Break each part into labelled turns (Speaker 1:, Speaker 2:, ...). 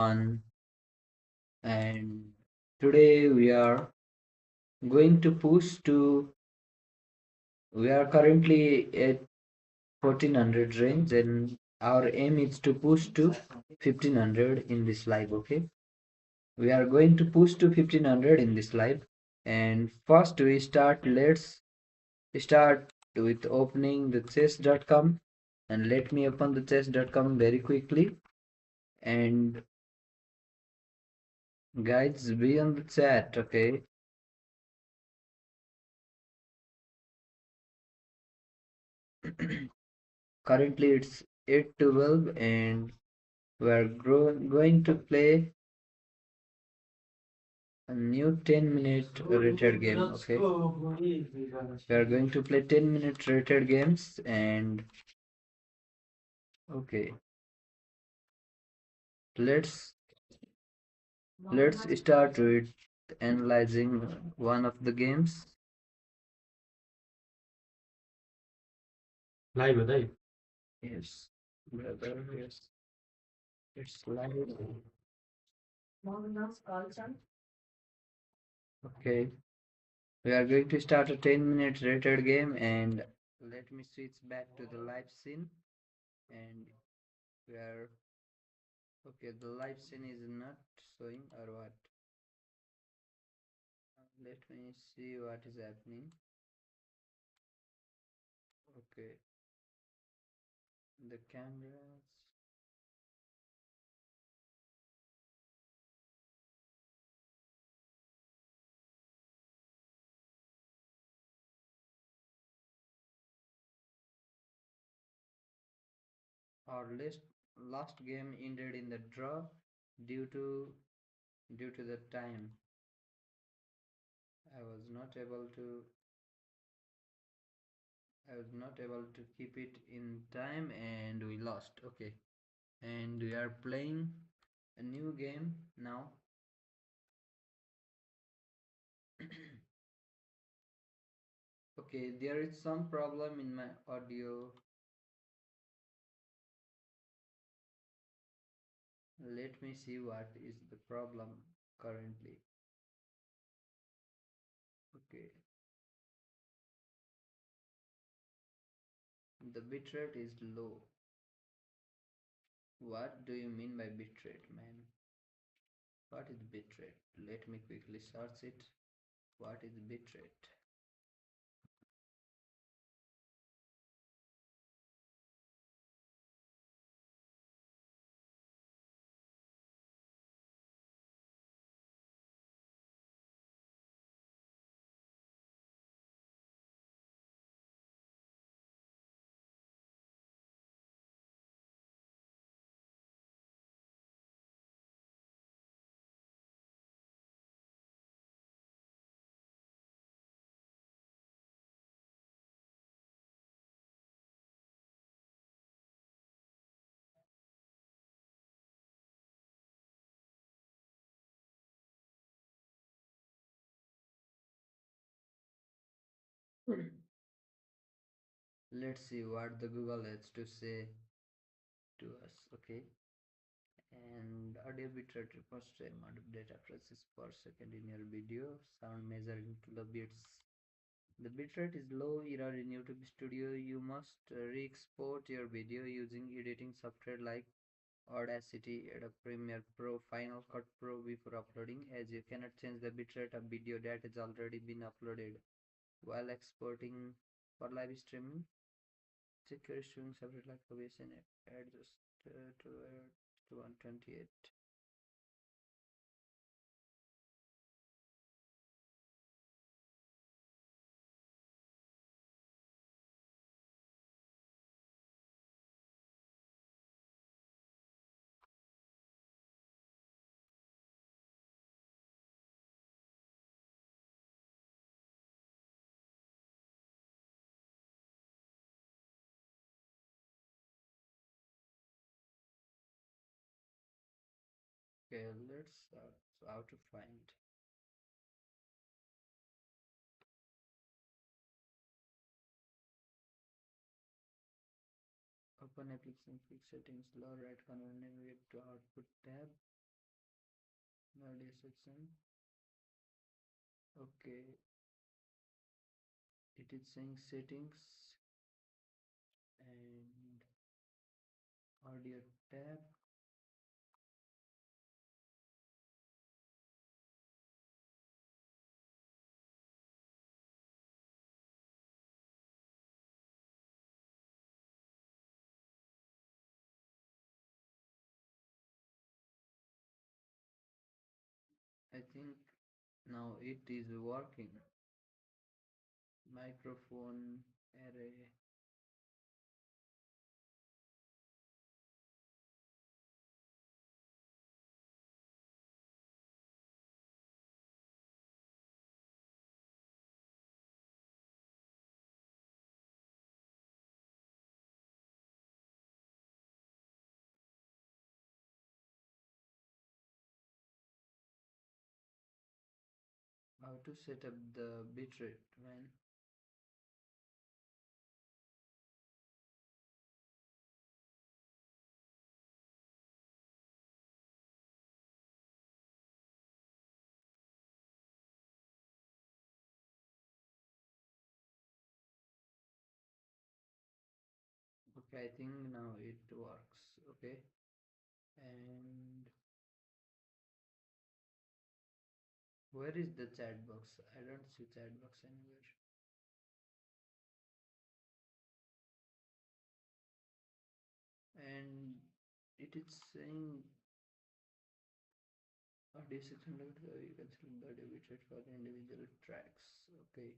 Speaker 1: One, and today going to push to we are currently at 1400 range, and our aim is to push to 1500 in this live. Okay, we are going to push to 1500 in this live, and first let's start with opening the chess.com, and let me open the chess.com very quickly. And guys, be on the chat. Okay, currently it's 8:12, and we're going to play a new 10-minute rated game. Okay, we are going to play 10-minute rated games. And okay, let's let's start with analyzing one of the games.
Speaker 2: Live बताइए.
Speaker 1: Yes, brother, yes, it's live. Okay, we are going to start a 10-minute rated game, and let me switch back to the live scene. And we are okay, the live scene is not showing, or what? Let me see what is happening. Okay, the cameras. Our last game ended in the draw due to the time. I was not able to keep it in time, and we lost. Okay, and we are playing a new game now. Okay, there is some problem in my audio. Let me see what is the problem currently. Okay, the bitrate is low. What do you mean by bitrate, man? What is bitrate? Let me quickly search it. What is bitrate? Let's see what the Google has to say to us. Okay, and audio bitrate refers to amount of data processed per second in your video, sound measured in kilobits. The bitrate is low. Error in YouTube Studio. You must re-export your video using editing software like Audacity, Adobe Premiere Pro, Final Cut Pro before uploading, as you cannot change the bitrate of video that has already been uploaded while exporting for live streaming. Check your streaming software like OBS and adjust to 128. Okay, let's how to find. Open application, click settings, lower right corner, navigate to output tab. section. Okay, it is saying settings and audio tab. I think now it is working. Microphone array. How to set up the bitrate, man? Okay, I think now it works. Okay, and where is the chat box? I don't see chat box anywhere. And it is saying audio 600. You can select the audio bitrate for the individual tracks. Okay.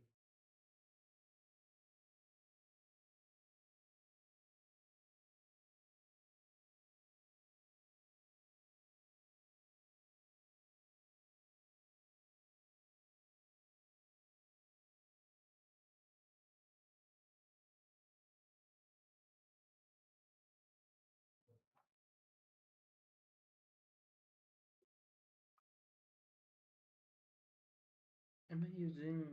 Speaker 1: Am I using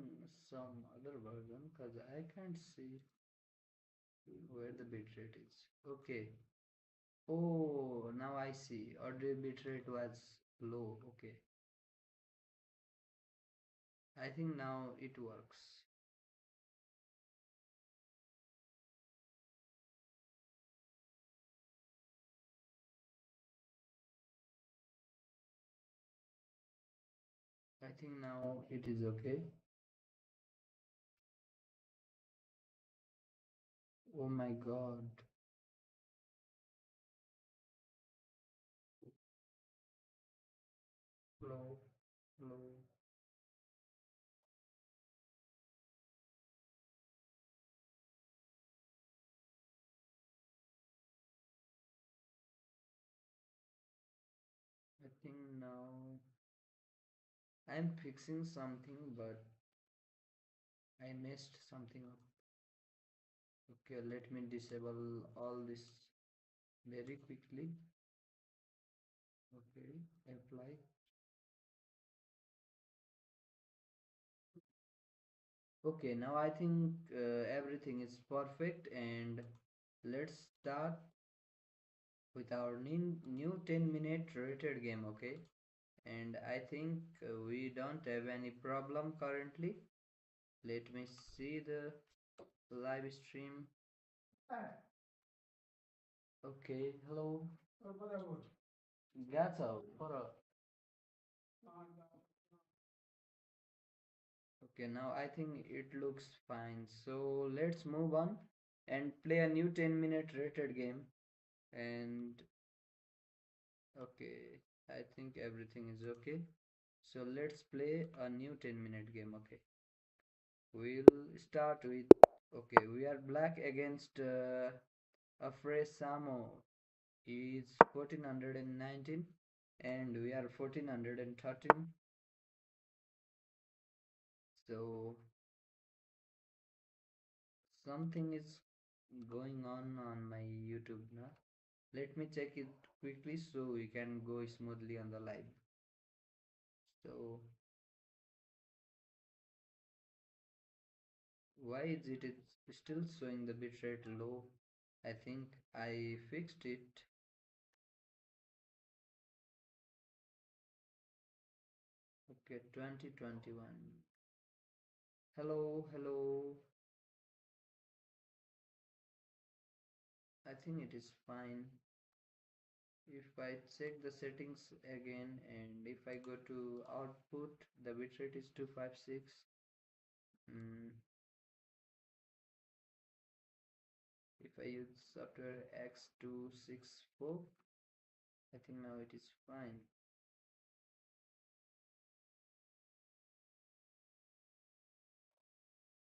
Speaker 1: some other version? Because I can't see where the bitrate is. Okay. Oh, now I see. Audio bitrate was low. Okay. I think now it works. I think now it is okay. Oh my God. Hello. Hello. I think now I'm fixing something, but I messed something up. Okay, let me disable all this very quickly. Okay, apply. Okay, now I think everything is perfect, and let's start with our new 10-minute rated game. Okay, and I think we don't have any problem currently. Let me see the live stream. Okay, hello. Gato, okay, now I think it looks fine. So let's move on and play a new 10-minute rated game. And okay, I think everything is okay. So let's play a new 10-minute game. Okay, we'll start with okay, we are black against Afresamo is 1419 and we are 1413. So something is going on my YouTube now. Let me check it quickly so we can go smoothly on the live. So why is it still showing the bitrate low? I think I fixed it. Okay, 2021. Hello, hello. I think it is fine. If I check the settings again and if I go to output, the bitrate is 256. Mm, if I use software X264, I think now it is fine.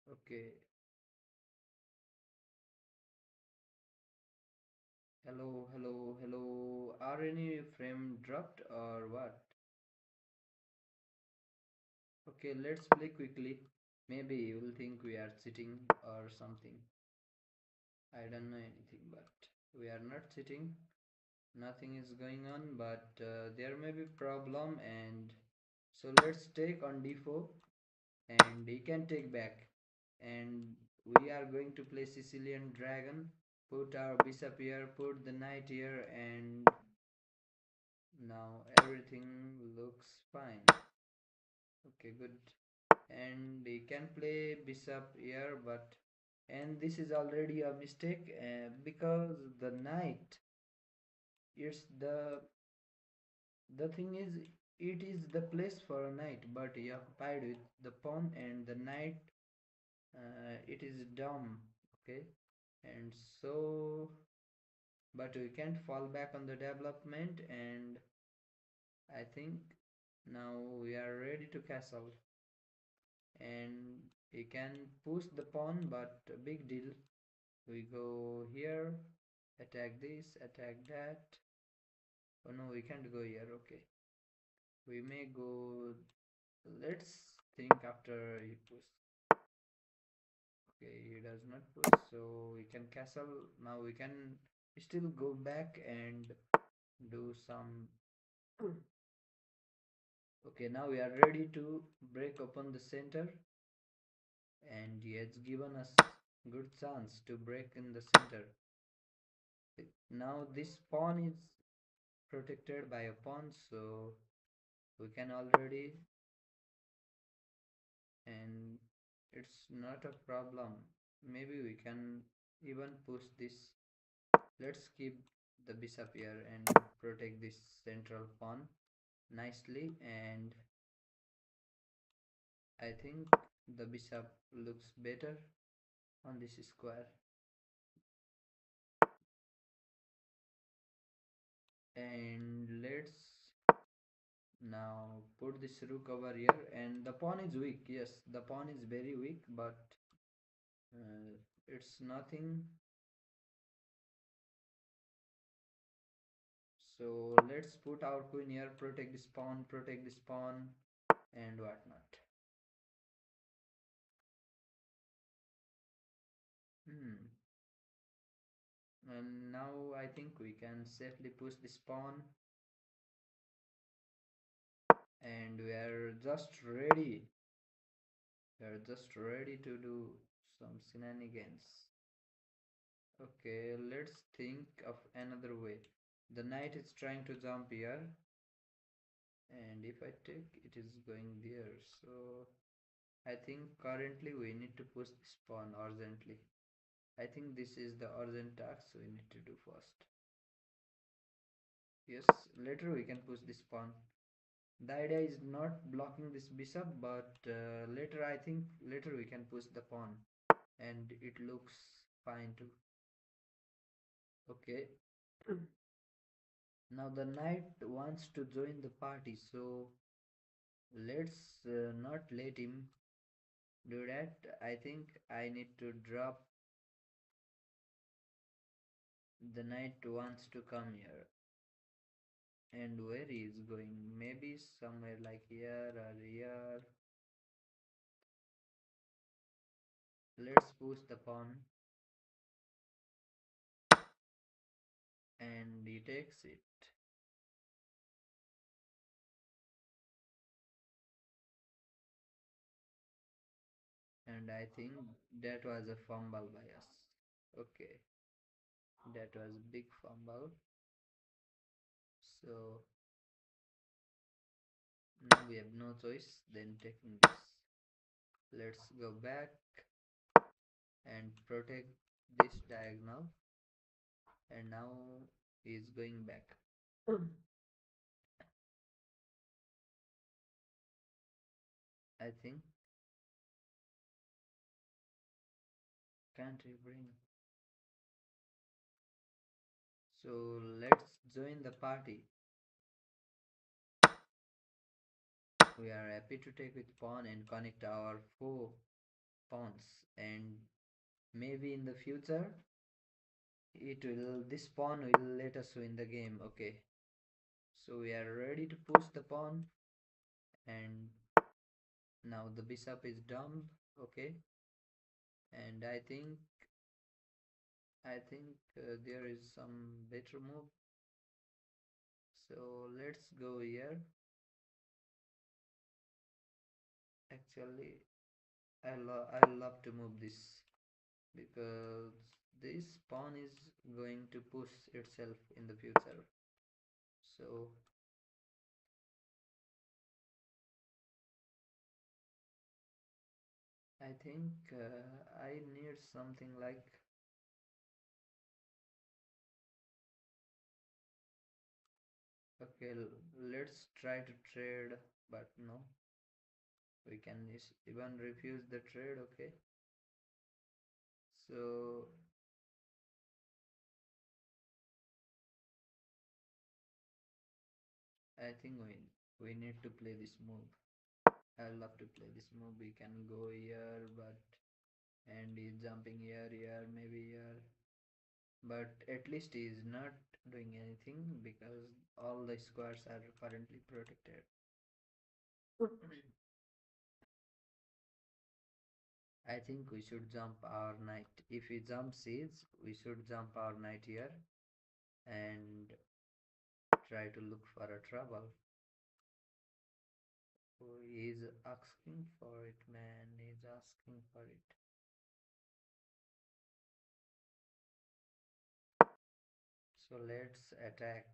Speaker 1: Okay. Hello, hello, hello. Are any frame dropped or what? Okay, let's play quickly. Maybe you will think we are cheating or something. I don't know anything, but we are not cheating. Nothing is going on, but there may be problem, and so let's take on d4 and he can take back, and we are going to play Sicilian dragon. Put our bishop here, put the knight here, and now everything looks fine. Okay, good. And he can play bishop here, but and this is already a mistake because the knight, it's the thing is, it is the place for a knight, but he occupied with the pawn and the knight. It is dumb. Okay, and so but we can't fall back on the development, and I think now we are ready to castle, and we can push the pawn, but a big deal. We go here, attack this, attack that. Oh no, we can't go here. Okay, we may go. Let's think after he push. Okay, he does not push, so we can castle. Now we can still go back and do some. Okay, now we are ready to break open the center, and he has given us good chance to break in the center. Now this pawn is protected by a pawn, so we can already, and it's not a problem. Maybe we can even push this. Let's keep the bishop here and protect this central pawn nicely, and I think the bishop looks better on this square. And let's now put this rook over here, and the pawn is weak. Yes, the pawn is very weak, but it's nothing. So let's put our queen here, protect this pawn, and whatnot. Hmm. And now I think we can safely push this pawn, and we are just ready. We are just ready to do some shenanigans. Okay, let's think of another way. The knight is trying to jump here, and if I take, it is going there. So I think currently we need to push this pawn urgently. I think this is the urgent task we need to do first. Yes, later we can push this pawn. The idea is not blocking this bishop, but later I think later we can push the pawn, and it looks fine too. Okay. Now the knight wants to join the party, so let's not let him do that. I think I need to drop. The knight wants to come here, and where he is going? Maybe somewhere like here or here. Let's push the pawn, and he takes it. And I think that was a fumble by us. Okay, that was big fumble. So We have no choice than taking this. Let's go back and protect this diagonal, and now he is going back. I think can't he bring? So let's join the party. We are happy to take with pawn and connect our four pawns, and maybe in the future it will this pawn will let us win the game. Okay, so we are ready to push the pawn, and now the bishop is dumb. Okay, and I think there is some better move. So let's go here. Actually, I love to move this because this pawn is going to push itself in the future. So I think I need something like, okay, let's try to trade, but no, we can even refuse the trade. Okay, so I think we need to play this move. I love to play this move. We can go here, but and he's jumping here, maybe here, but at least he is not doing anything because all the squares are currently protected. I think we should jump our knight. If he jumps his, we should jump our knight here and try to look for a trouble. Oh, he's asking for it, man. He's asking for it. So let's attack.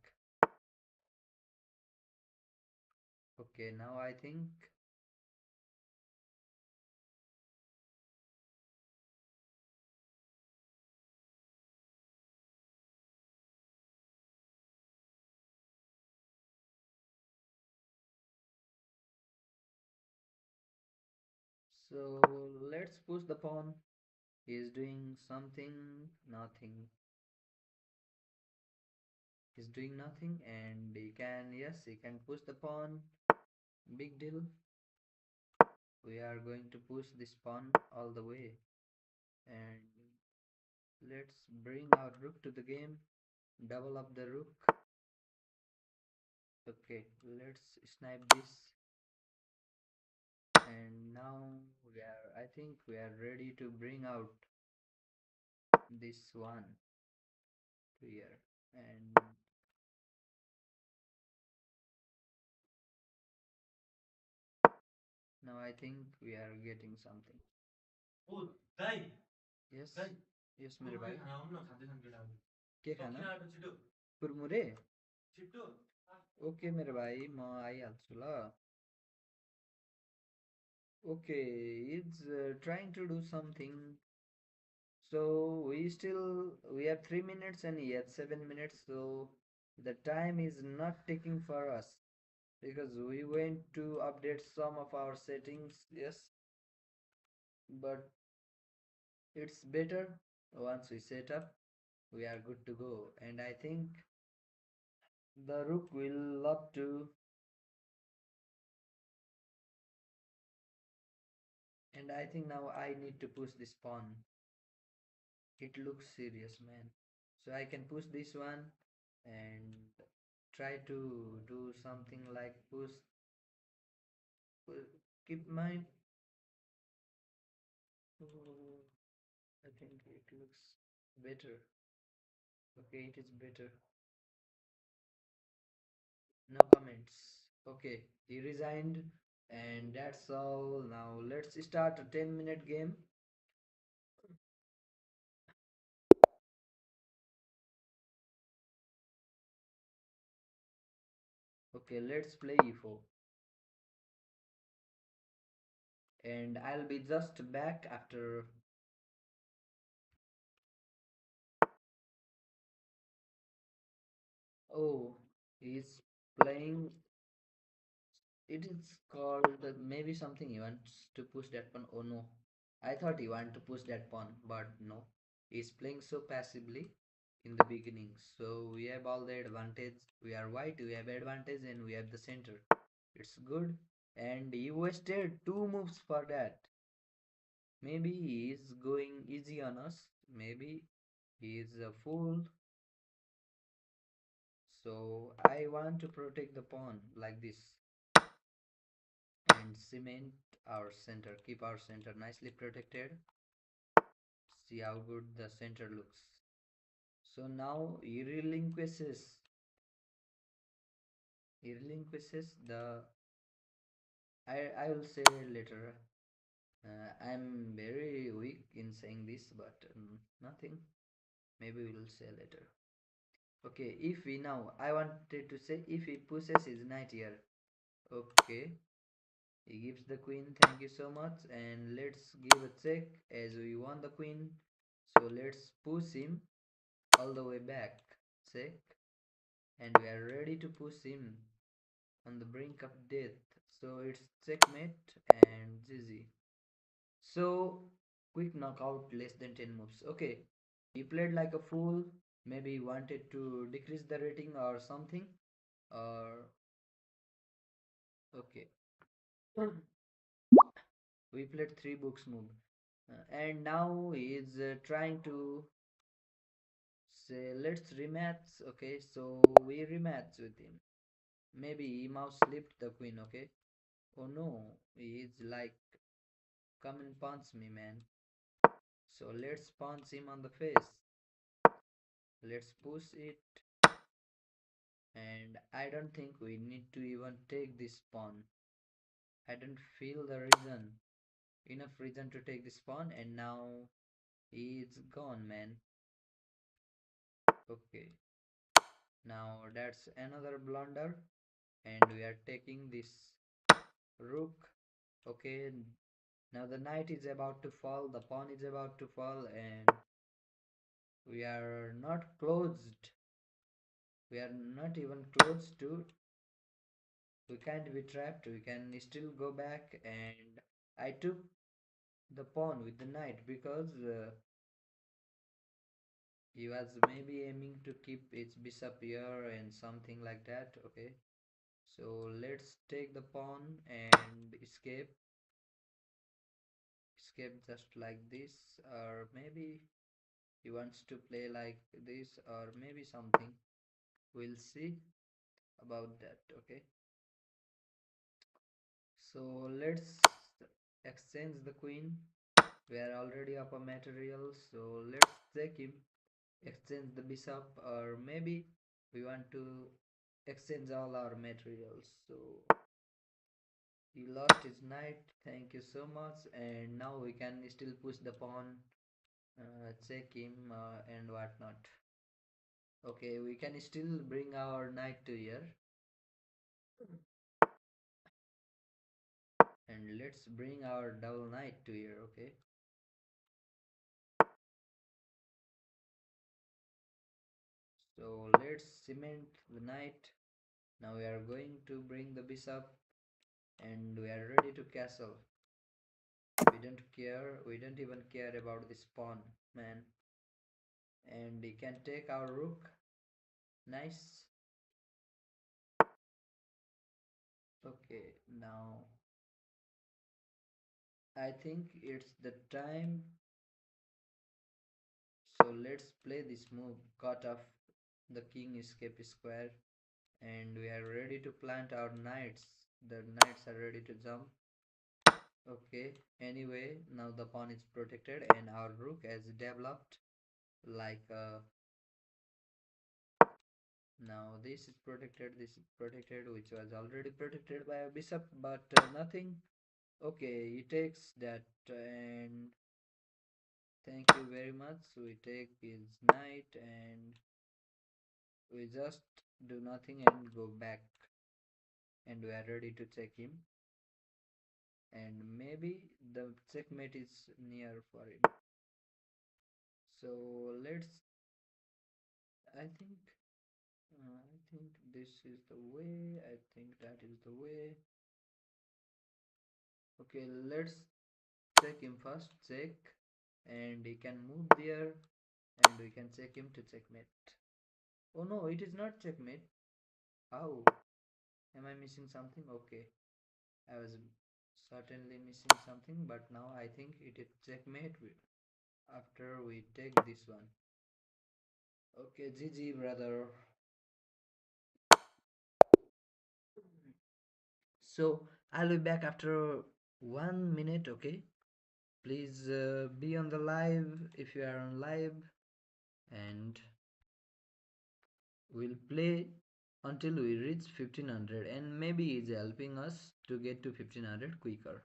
Speaker 1: Okay, now I think so. Let's push the pawn. He's doing something, nothing. He's doing nothing, and he can, yes, he can push the pawn. Big deal. We are going to push this pawn all the way, and let's bring our rook to the game. Double up the rook. Okay, let's snipe this, and now I think we are ready to bring out this one to here, and now I think we are getting something. Yes, yes मेरे भाई के खाना कुरमुरे okay मेरे भाइ म आइहाल्छु ल okay it's trying to do something. So we have 3 minutes and he had 7 minutes, so the time is not taking for us because we went to update some of our settings, yes, but it's better once we set up, we are good to go. And I think the rook will love to, and I think now I need to push this pawn. It looks serious, man. So I can push this one and try to do something like keep mind. Oh, I think it looks better. Okay, it is better. No comments. Okay, he resigned, and that's all. Now let's start a 10-minute game. Okay, let's play e4. and I'll be just back after. Oh, he's playing. It is called maybe something he wants to push that pawn. Oh no, I thought he wanted to push that pawn, but no. He's playing so passively in the beginning. So we have all the advantage. We are white, we have advantage, and we have the center. It's good. And he wasted two moves for that. Maybe he is going easy on us. Maybe he is a fool. So I want to protect the pawn like this and cement our center. Keep our center nicely protected. See how good the center looks. So now he relinquishes the. I will say later. I'm very weak in saying this, but nothing. Maybe we will say later. Okay, if we now, I wanted to say if he pushes his knight here. Okay, he gives the queen, thank you so much, and let's give a check as we won the queen. So let's push him all the way back. Check, and we are ready to push him on the brink of death. So it's checkmate and GG. So quick knockout, less than 10 moves. Okay, he played like a fool. Maybe he wanted to decrease the rating or something. Or okay, we played three books move. And now he is trying to say let's rematch. Okay, so we rematch with him. Maybe he mouse slipped the queen. Okay, oh no, he is like come and punch me, man. So let's punch him on the face. Let's push it, and I don't think we need to even take this pawn. I don't feel the reason, enough reason to take this pawn, and now it's gone, man. Okay, now that's another blunder, and we are taking this rook. Okay, now the knight is about to fall, the pawn is about to fall, and we are not closed. We are not even close to. We can't be trapped. We can still go back, and I took the pawn with the knight because he was maybe aiming to keep its bishop here and something like that. Okay, so let's take the pawn and escape just like this, or maybe he wants to play like this, or maybe something. We'll see about that. Okay, so let's exchange the queen. We are already up a material, so let's take him, exchange the bishop, or maybe we want to exchange all our materials. So he lost his knight, thank you so much, and now we can still push the pawn, check him, and whatnot. Okay, we can still bring our knight to here, and let's bring our double knight to here. Okay, so let's cement the knight. Now we are going to bring the bishop, and we are ready to castle. We don't even care about this pawn, man. And he can take our rook. Nice. Okay, now I think it's the time. So let's play this move. Cut off the king escape square, and we are ready to plant our knights. The knights are ready to jump. Okay, anyway, now the pawn is protected and our rook has developed like now this is protected, which was already protected by a bishop, but nothing. Okay, he takes that, and thank you very much. We take his knight and we just do nothing and go back, and we are ready to check him. and maybe the checkmate is near for him. So let's. I think this is the way. I think that is the way. Okay, let's check him first. Check, and he can move there, and we can check him to checkmate. Oh no, it is not checkmate. How? Am I missing something? Okay, I was certainly missing something, but now I think it is checkmate after we take this one. Okay, GG, brother. So I'll be back after 1 minute, okay? Please be on the live if you are on live, and we'll play until we reach 1500, and maybe he's helping us to get to 1500 quicker.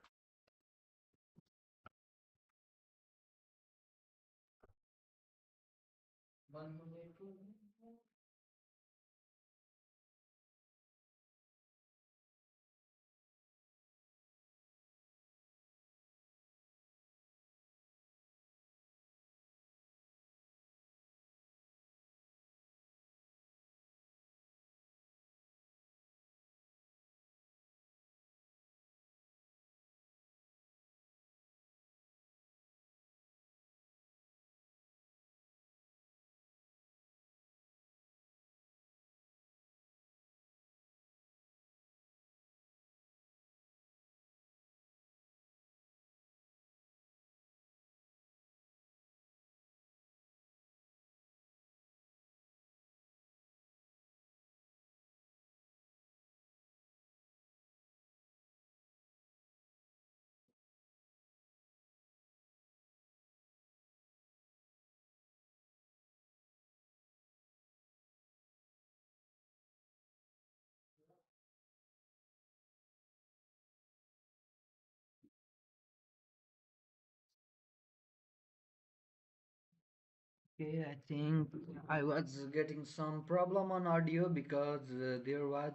Speaker 1: Okay, I think I was getting some problem on audio because there was,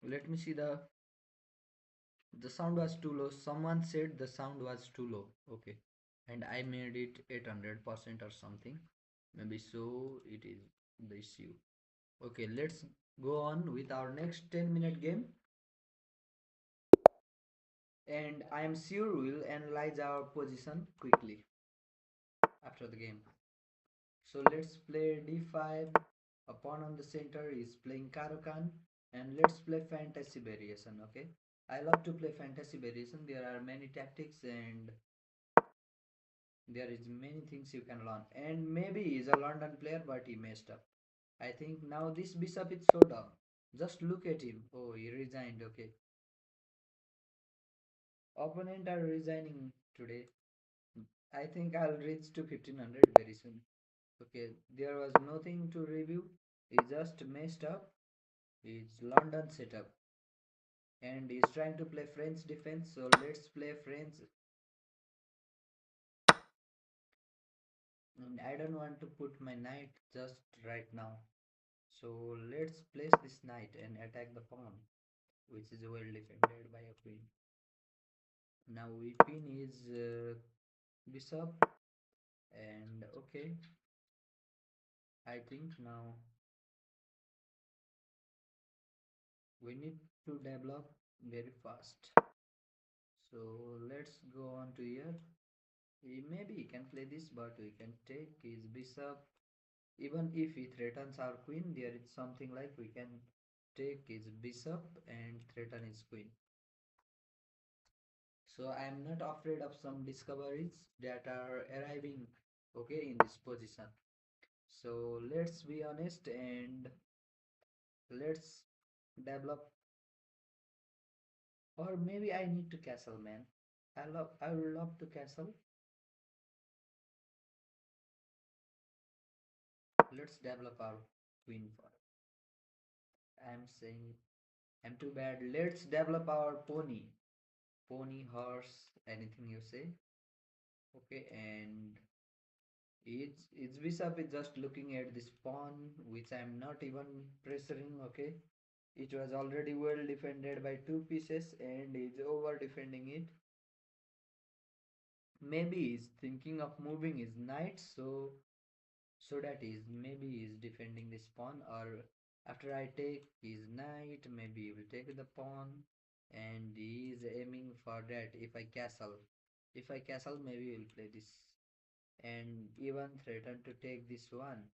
Speaker 1: let me see, the sound was too low. Someone said the sound was too low. Okay, and I made it 800% or something. Maybe so it is the issue. Okay, let's go on with our next 10-minute game, and I am sure we'll analyze our position quickly after the game. So let's play d5. A pawn on the center is playing Caro-Kann, and let's play fantasy variation. Okay, I love to play fantasy variation. There are many tactics and there is many things you can learn. And maybe he's a London player, but he messed up. I think now this bishop is so dumb. Just look at him. Oh, he resigned. Okay, opponent are resigning today. I think I'll reach to 1500 very soon. Okay, there was nothing to review. He just messed up. It's London setup, and he's trying to play French defense. So let's play French. And I don't want to put my knight just right now. So let's place this knight and attack the pawn, which is well defended by a queen. Now we pin his bishop, and okay, I think now we need to develop very fast. So let's go on to here. Maybe he can play this, but we can take his bishop. Even if he threatens our queen, there is something like we can take his bishop and threaten his queen. So I am not afraid of some discoveries that are arriving, okay, in this position. So let's be honest and let's develop, or maybe I need to castle, man. I would love to castle. Let's develop our queen for. I'm saying I'm too bad. Let's develop our pony. Pony, horse, anything you say. Okay, and its bishop is just looking at this pawn, which I'm not even pressuring. Okay, It was already well defended by two pieces and is over defending it. Maybe he's thinking of moving his knight, so that is maybe he's defending this pawn, or after I take his knight, maybe he will take the pawn, and he is aiming for that. If I castle, maybe he will play this, and even threaten to take this one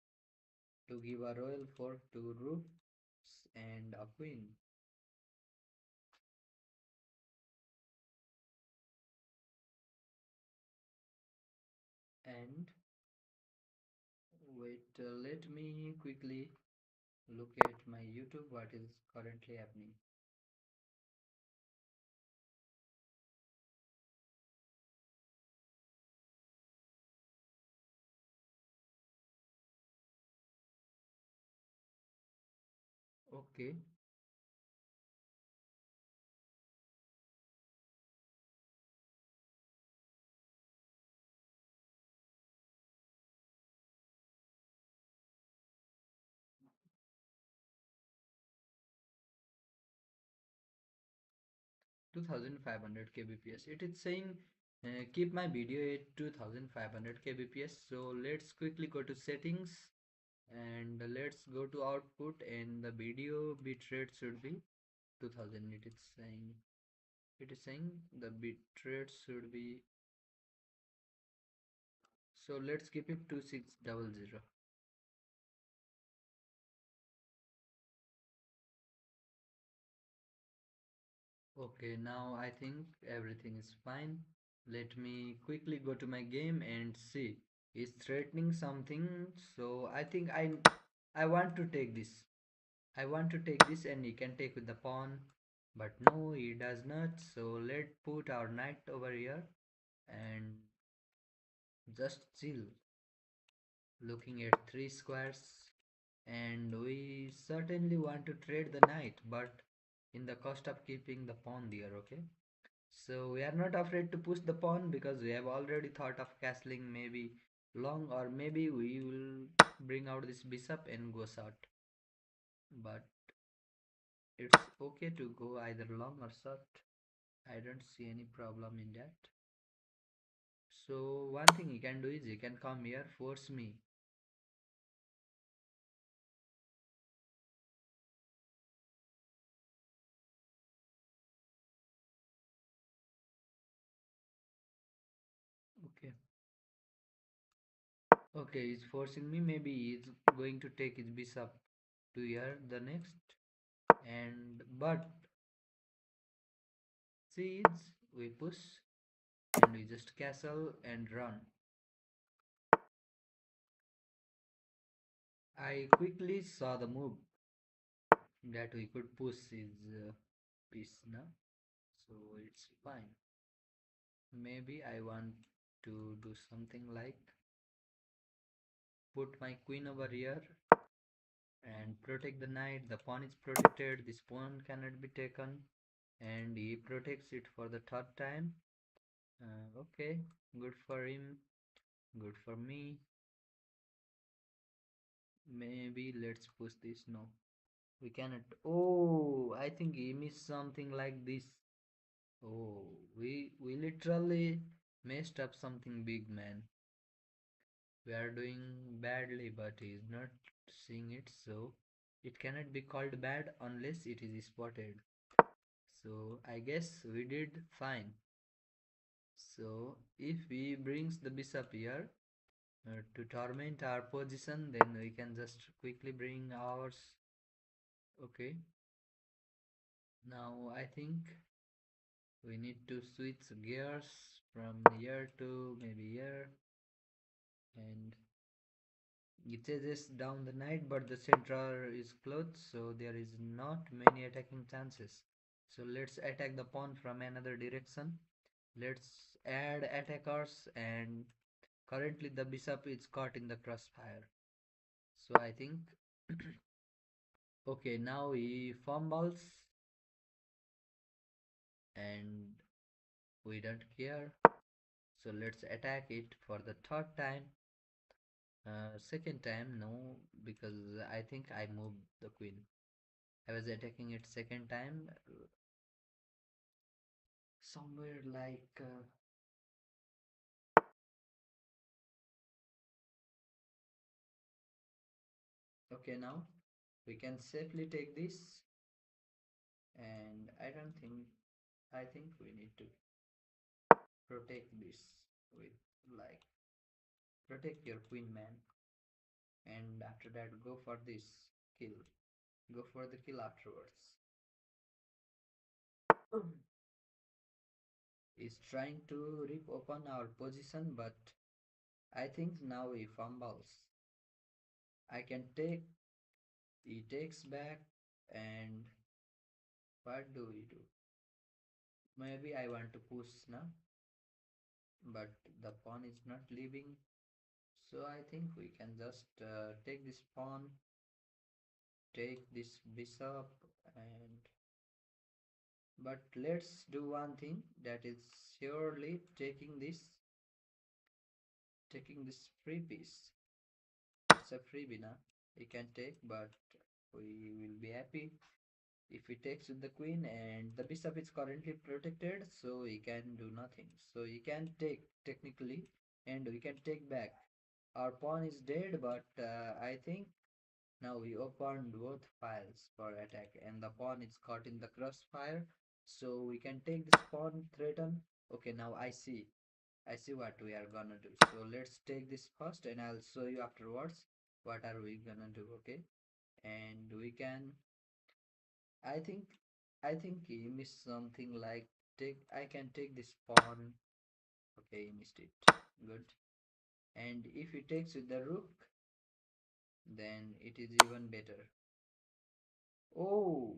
Speaker 1: to give a royal fork to rooks and a queen. And wait, let me quickly look at my YouTube what is currently happening. 2500 kbps. It is saying keep my video at 2500 kbps. So let's quickly go to settings and let's go to output, and the video bitrate should be 2000. It is saying the bitrate should be, so let's keep it 2600. Okay, now I think everything is fine. Let me quickly go to my game and see. He's threatening something, so I think I want to take this. I want to take this and he can take with the pawn. But no, he does not. So let's put our knight over here and just chill. Looking at three squares. And we certainly want to trade the knight, but in the cost of keeping the pawn there, okay? So we are not afraid to push the pawn because we have already thought of castling maybe long, or maybe we will bring out this bishop and go short. But it's okay to go either long or short. I don't see any problem in that. So one thing you can do is you can come here, force me. Okay. Okay, he's forcing me. Maybe he's going to take his bishop to here the next. And but seeds we push and we just castle and run. I quickly saw the move that we could push his piece now, so it's fine. Maybe I want to do something like put my queen over here and protect the knight. The pawn is protected, this pawn cannot be taken, and he protects it for the third time. Okay, good for him, good for me. Maybe let's push this. No, we cannot. Oh, I think he missed something like this. Oh, we literally messed up something big, man. We are doing badly, but he's not seeing it, so it cannot be called bad unless it is spotted. So I guess we did fine. So if he brings the bishop here to torment our position, then we can just quickly bring ours. Okay. Now I think we need to switch gears from here to maybe here, and it chases down the knight, but the center is closed, so there is not many attacking chances. So let's attack the pawn from another direction. Let's add attackers, and currently the bishop is caught in the crossfire. So I think okay, now he fumbles and we don't care. So let's attack it for the third time. Second time, no, because I think I moved the queen. I was attacking it second time, somewhere like okay, now we can safely take this, and I don't think, I think we need to protect this with, like, protect your queen, man, and after that go for this kill, go for the kill afterwards. Is trying to rip open our position, but I think now he fumbles. I can take, he takes back, and what do we do? Maybe I want to push now, but the pawn is not leaving, so I think we can just take this pawn, take this bishop, and but let's do one thing, that is surely taking this free piece. It's a freebie now. He can take, but we will be happy if he takes with the queen, and the bishop is currently protected, so he can do nothing. So he can take technically, and we can take back. Our pawn is dead, but I think now we opened both files for attack, and the pawn is caught in the crossfire. So we can take this pawn threaten. Okay, now I see what we are gonna do. So let's take this first, and I'll show you afterwards what are we gonna do. Okay, and we can. I think I think he missed something, like take. I can take this pawn. Okay, he missed it. Good. And if he takes with the rook, then it is even better. Oh,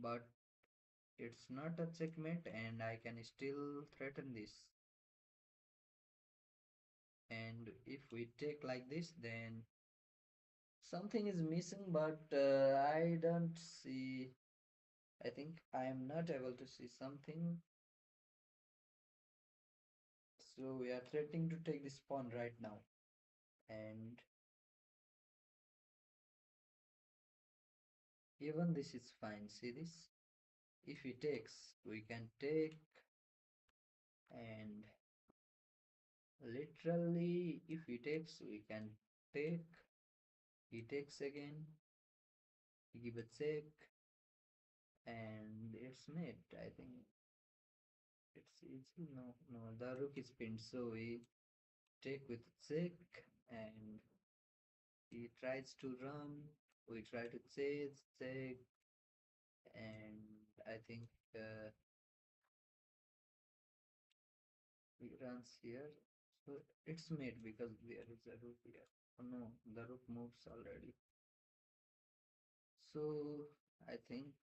Speaker 1: but it's not a checkmate, and I can still threaten this. And if we take like this, then something is missing, but I don't see. I think I am not able to see something. So we are threatening to take this pawn right now. And even this is fine. See this? If he takes, we can take, and literally, if he takes, we can take. He takes again. We give a check, and it's mate. I think it's easy. No, no, the rook is pinned, so we take with check, and he tries to run. We try to chase, check, and I think he runs here. So it's mate because there is a rook here. Oh no, the rook moves already. So I think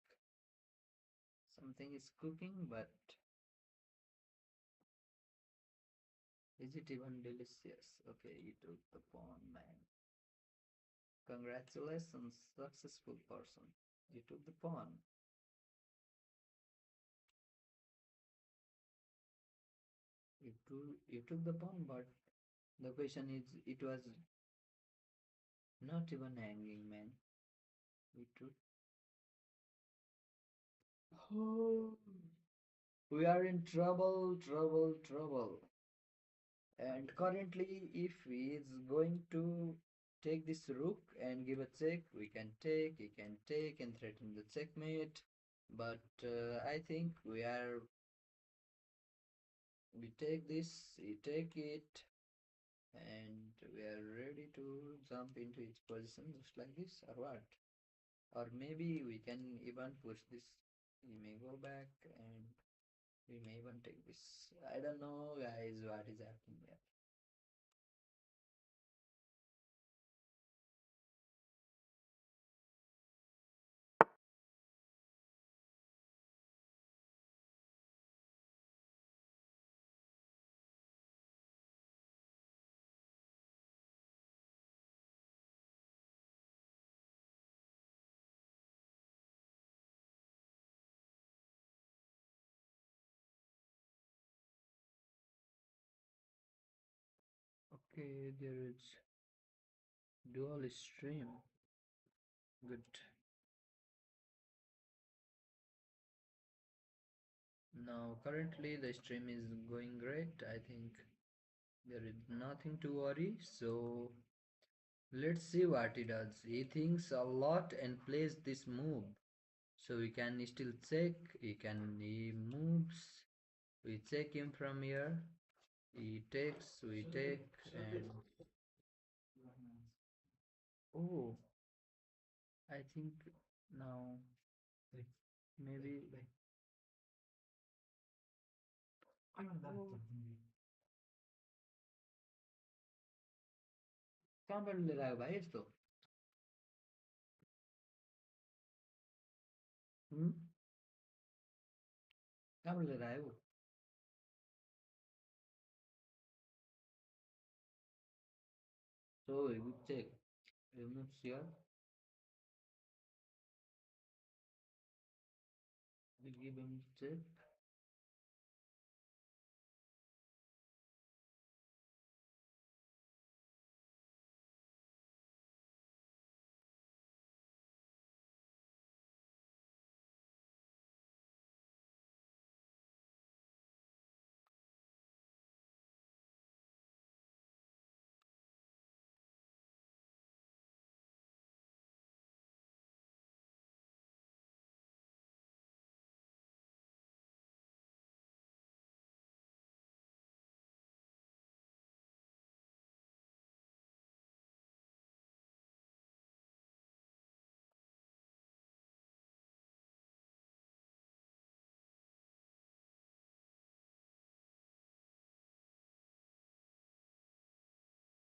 Speaker 1: something is cooking, but is it even delicious? Okay, you took the pawn, man. Congratulations, successful person. You took the pawn. You took the pawn, but the question is, it was not even hanging, man. We took. Oh, we are in trouble, trouble, trouble. And currently, if he is going to take this rook and give a check, we can take, he can take and threaten the checkmate. But I think we take this, we take it, and we are ready to jump into its position just like this, or what? Or maybe we can even push this. We may go back, and we may even take this. I don't know, guys, what is happening here. Okay, there is dual stream. Good. Now, currently the stream is going great. I think there is nothing to worry. So, let's see what he does. He thinks a lot and plays this move. So we can still check. He moves. We check him from here. He takes. We take and oh, I think now maybe oh, कहाँ पर ले रहा है भाई इसको हम्म कहाँ पर ले रहा है वो so we check remove here we give him check.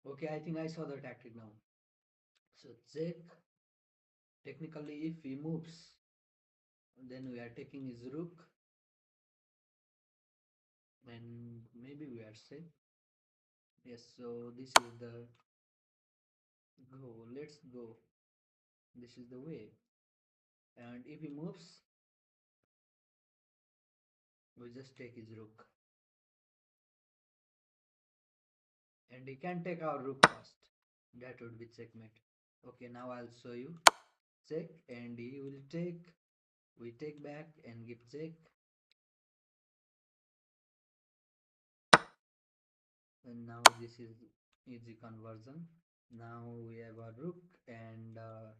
Speaker 1: Okay, I think I saw the tactic now. So check. Technically, if he moves, then we are taking his rook, and maybe we are safe. Yes. So this is the go. Let's go. This is the way. And if he moves, we just take his rook, and he can take our rook first. That would be checkmate. Okay, now I'll show you. Check, and he will take. We take back and give check, and now this is easy conversion. Now we have a rook and a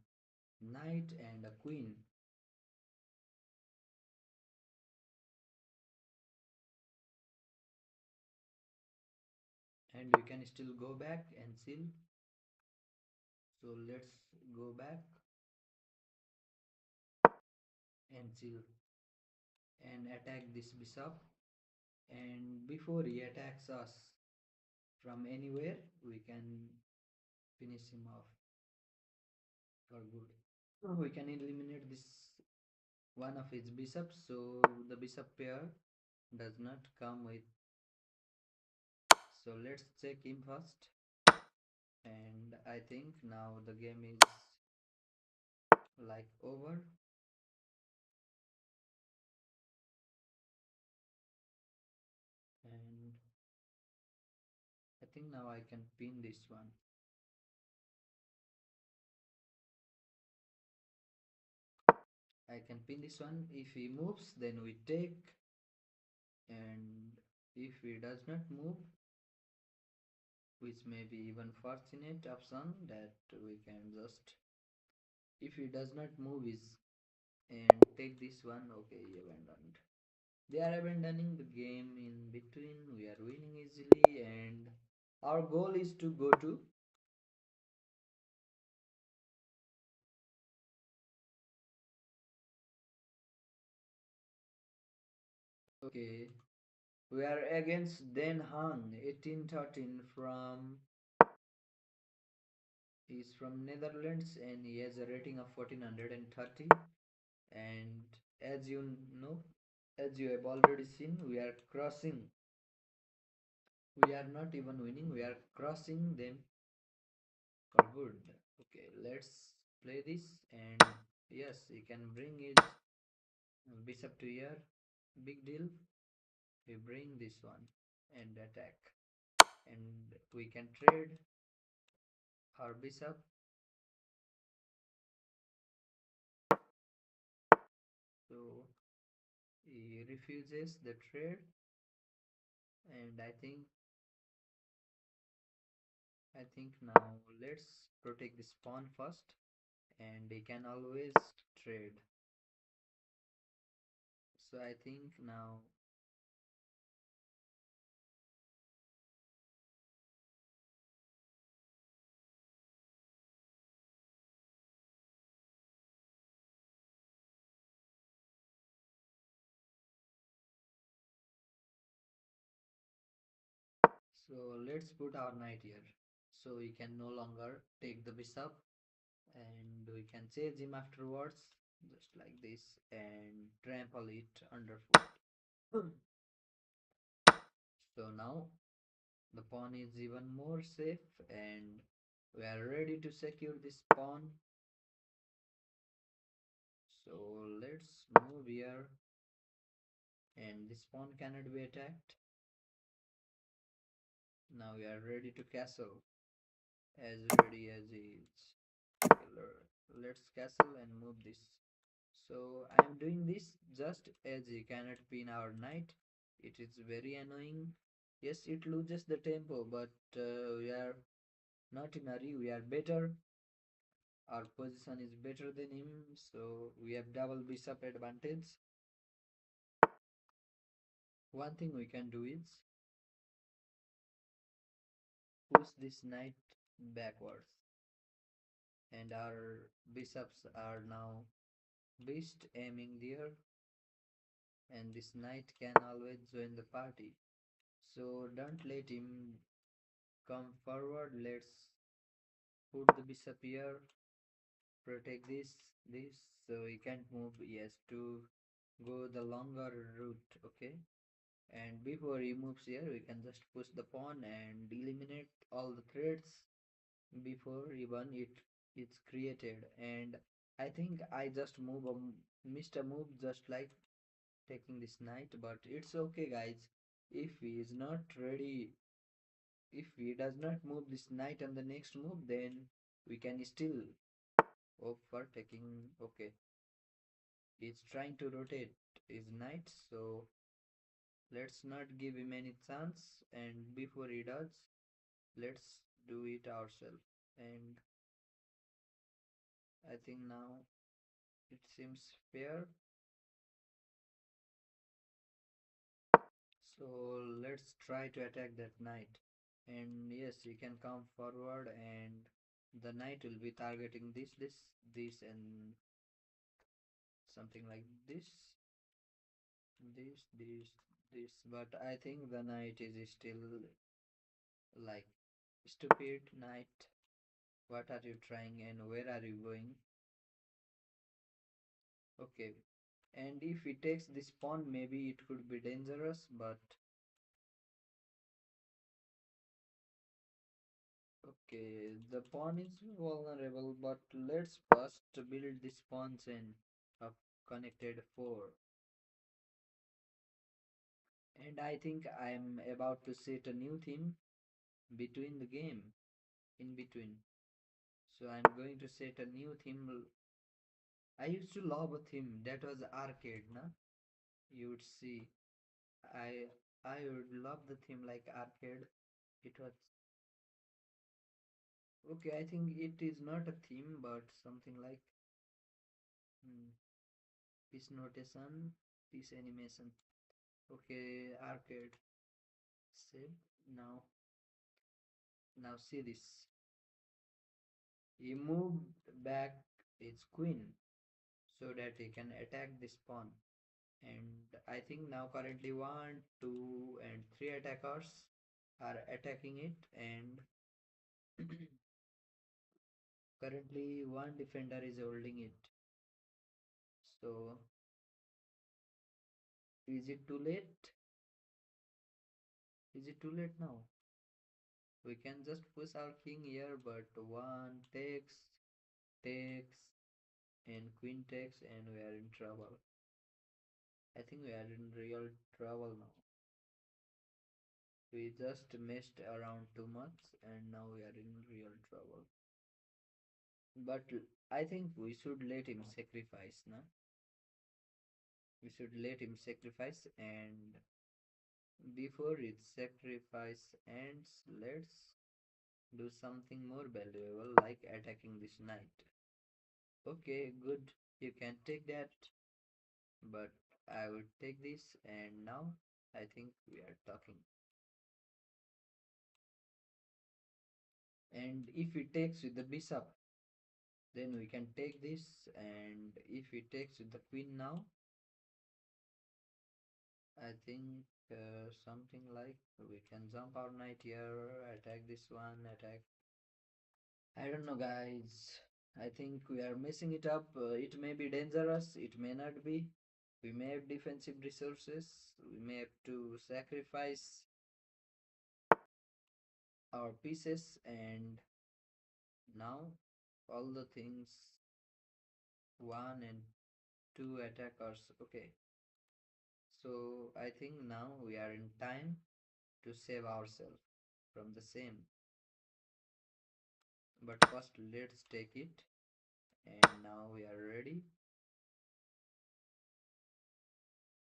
Speaker 1: knight and a queen, and we can still go back and seal. So let's go back and seal and attack this bishop. And before he attacks us from anywhere, we can finish him off for good. So we can eliminate this one of his bishops, so the bishop pair does not come with. So let's check him first, and I think now the game is like over. And I think now I can pin this one. I can pin this one. If he moves, then we take, and if he does not move, which may be even fortunate option, that we can just, if he does not move is and take this one. Okay, he abandoned. They are abandoning the game in between. We are winning easily, and our goal is to go to. Okay, we are against Den Han 1813 from. He's from Netherlands and he has a rating of 1430. And as you know, as you have already seen, we are crossing. We are not even winning, we are crossing them for good. Okay, let's play this. And yes, he can bring his bishop to here. Big deal. We bring this one and attack. And we can trade our bishop. So he refuses the trade, and I think now let's protect the spawn first, and he can always trade. So I think now, so let's put our knight here. So we can no longer take the bishop, and we can chase him afterwards, just like this, and trample it underfoot. So now the pawn is even more safe, and we are ready to secure this pawn. So let's move here, and this pawn cannot be attacked. Now we are ready to castle, as ready as is. Let's castle and move this. So I am doing this just as he cannot pin our knight. It is very annoying. Yes, it loses the tempo, but we are not in a hurry. We are better. Our position is better than him, so we have double bishop advantage. One thing we can do is push this knight backwards, and our bishops are now beast aiming there, and this knight can always join the party. So don't let him come forward. Let's put the bishop here, protect this, so he can't move. He has to go the longer route, okay? And before he moves here, we can just push the pawn and eliminate all the threats before even it's created. And I think I just missed a move, just like taking this knight, but it's okay, guys. If he is not ready, if he does not move this knight on the next move, then we can still hope for taking. Okay, he's trying to rotate his knight, so let's not give him any chance. And before he does, let's do it ourselves. And I think now it seems fair. So let's try to attack that knight. And yes, he can come forward, and the knight will be targeting this, and something like this. But I think the knight is still like, stupid knight. What are you trying, and where are you going? Okay. And if he takes this pawn, maybe it could be dangerous, but okay, the pawn is vulnerable, but let's first build this pawn chain of connected 4. And I think I'm about to set a new theme between the game, in between. So I'm going to set a new theme. I used to love a theme that was arcade, na? You would see. I I would love the theme like arcade. It was okay. I think it is not a theme, but something like hmm, piece notation, piece animation. Okay, arcade. Save. Now see this. He moved back his queen so that he can attack this pawn. And I think now currently one, two, and three attackers are attacking it, and currently one defender is holding it. So is it too late? Is it too late now? We can just push our king here, but one takes, and queen takes, and we are in trouble. I think we are in real trouble now. We just messed around too much, and now we are in real trouble. But I think we should let him sacrifice, na? We should let him sacrifice, and before its sacrifice ends, let's do something more valuable like attacking this knight. Okay, good. You can take that, but I would take this, and now I think we are talking. And if he takes with the bishop, then we can take this, and if he takes with the queen now, I think something like we can jump our knight here, attack this one, attack. I don't know, guys. I think we are messing it up. It may be dangerous, it may not be. We may have defensive resources, we may have to sacrifice our pieces, and now all the things one and two attackers. Okay, so I think now we are in time to save ourselves from the same. But first, let's take it, and now we are ready.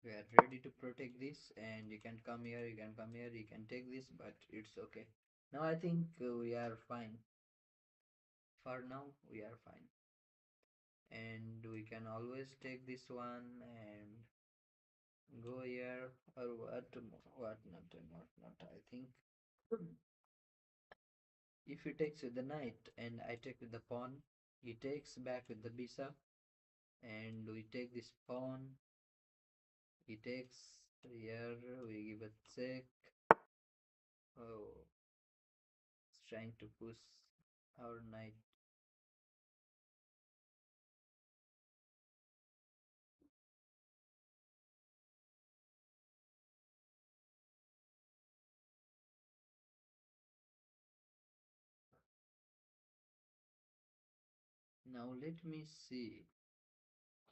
Speaker 1: We are ready to protect this, and you can come here, you can come here, you can take this, but it's okay. Now I think we are fine. For now, we are fine. And we can always take this one and go here or what not. I think if he takes with the knight and I take with the pawn, he takes back with the bishop, and we take this pawn, he takes here, we give a check. Oh, it's trying to push our knight. Now let me see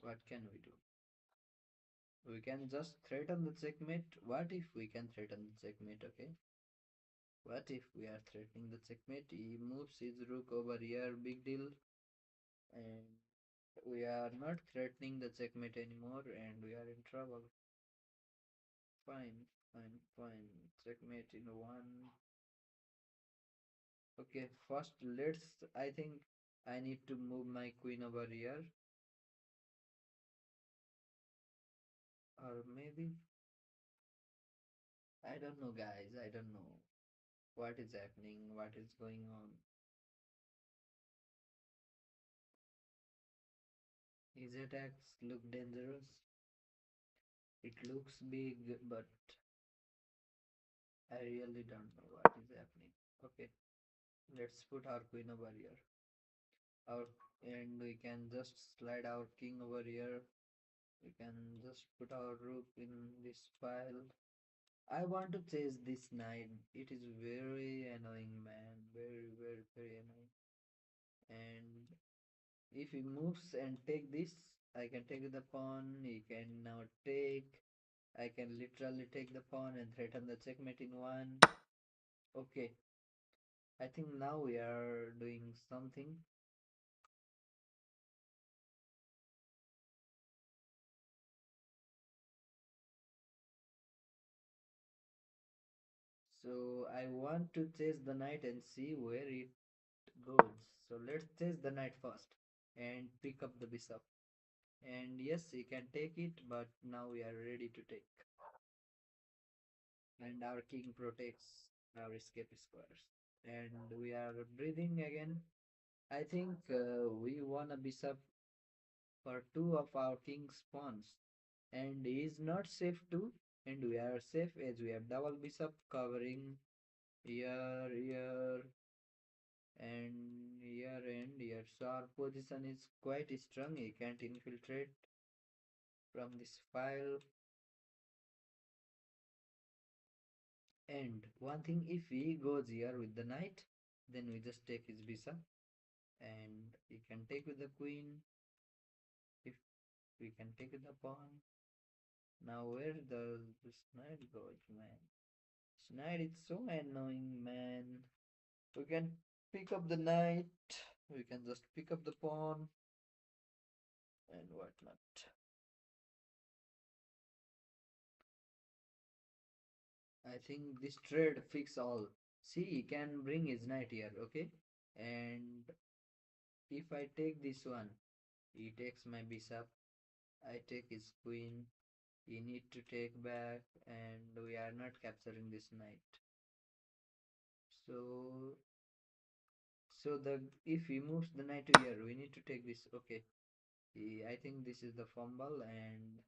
Speaker 1: what can we do. We can just threaten the checkmate. What if we can threaten the checkmate? Okay, what if we are threatening the checkmate? He moves his rook over here, big deal. And we are not threatening the checkmate anymore, and we are in trouble. Fine, fine. Checkmate in one. Okay, first let's. I think I need to move my queen over here. Or maybe. I don't know, guys. I don't know what is happening, what is going on. His attacks look dangerous. It looks big, but I really don't know what is happening. Okay, let's put our queen over here. Our and we can just slide our king over here. We can just put our rook in this file. I want to chase this knight. It is very annoying, man. Very annoying. And if he moves and take this, I can take the pawn. He can now take. I can literally take the pawn and threaten the checkmate in one. Okay, I think now we are doing something. So I want to chase the knight and see where it goes. So let's chase the knight first and pick up the bishop. And yes, he can take it, but now we are ready to take. And our king protects our escape squares. And we are breathing again. I think we won a bishop for two of our king's pawns. And he is not safe too. And we are safe as we have double bishop covering here, and here. So our position is quite strong. He can't infiltrate from this file. And one thing, if he goes here with the knight, then we just take his bishop, and he can take with the queen. If we can take with the pawn. Now where does this knight goes, man? This knight is so annoying, man. We can pick up the knight. We can just pick up the pawn and whatnot. I think this trade fix all. See, he can bring his knight here, okay? And if I take this one, he takes my bishop, I take his queen, he need to take back, and we are not capturing this knight. So, so the if he moves the knight to here, we need to take this. Okay, I think this is the fumble, and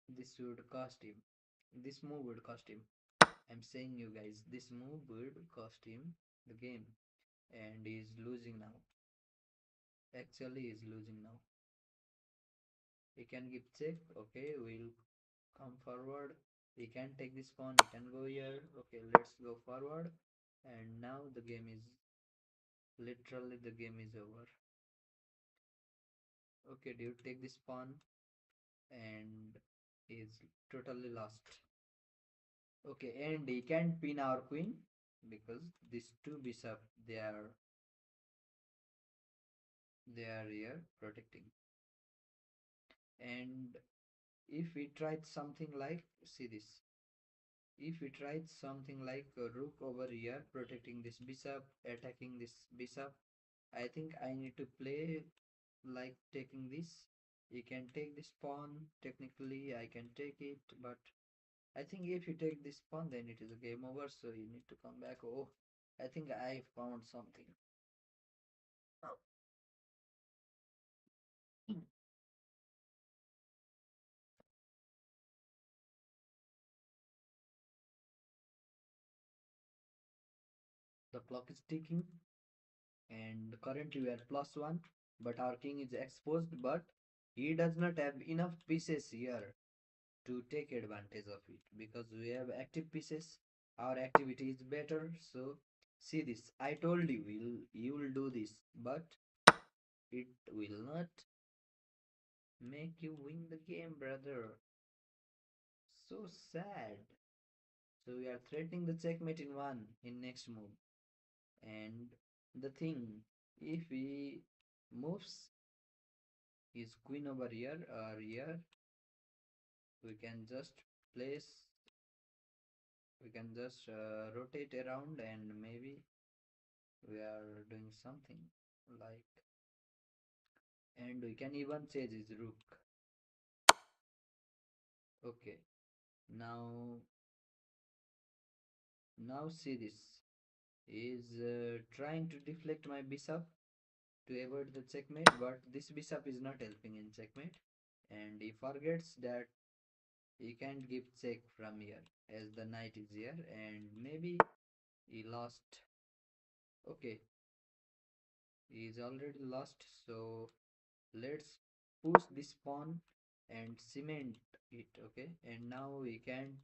Speaker 1: this would cost him. This move would cost him. I'm saying you guys, this move would cost him the game, and he's losing now. Actually, he's losing now. He can give check. Okay, we'll come forward. He can take this pawn. He can go here. Okay, let's go forward. And now the game is literally the game is over. Okay, dude, take this pawn, and he's totally lost. Okay, and he can't pin our queen because these two bishop they are here protecting. And if we tried something like, see this, if we tried something like a rook over here protecting this bishop, attacking this bishop, I think I need to play like taking this. You can take this pawn, technically I can take it, but I think if you take this pawn then it is a game over, so you need to come back. Oh, I think I found something. The clock is ticking, and currently we are +1, but our king is exposed, but he does not have enough pieces here to take advantage of it because we have active pieces. Our activity is better. So see this, I told you will do this, but it will not make you win the game, brother. So sad. So we are threatening the checkmate in one in next move. And the thing, if he moves his queen over here or here, we can just place, we can just rotate around, and maybe we are doing something like, and we can even change his rook. Okay, now see this, is trying to deflect my bishop to avoid the checkmate, but this bishop is not helping in checkmate, and he forgets that he can't give check from here as the knight is here, and maybe he lost. Okay, he is already lost, so let's push this pawn and cement it. Okay, and now he can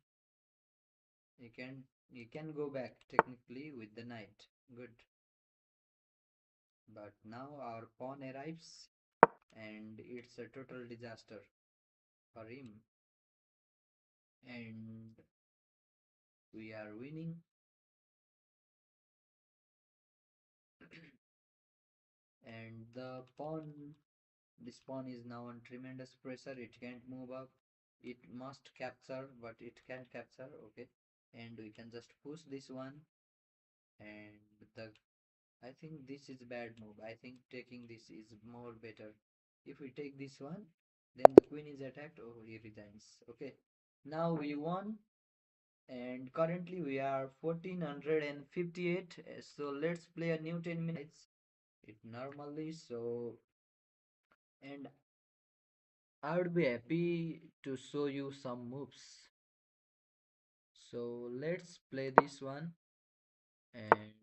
Speaker 1: he can go back technically with the knight. Good, but now our pawn arrives, and it's a total disaster for him, and we are winning. And this pawn is now on tremendous pressure. It can't move up. It must capture, but it can't capture. Okay, and we can just push this one, and the I think this is bad move. I think taking this is more better. If we take this one, then the queen is attacked. Oh, he resigns. Okay, now we won, and currently we are 1458. So let's play a new 10 minutes. It normally, so, and I would be happy to show you some moves. So let's play this one, and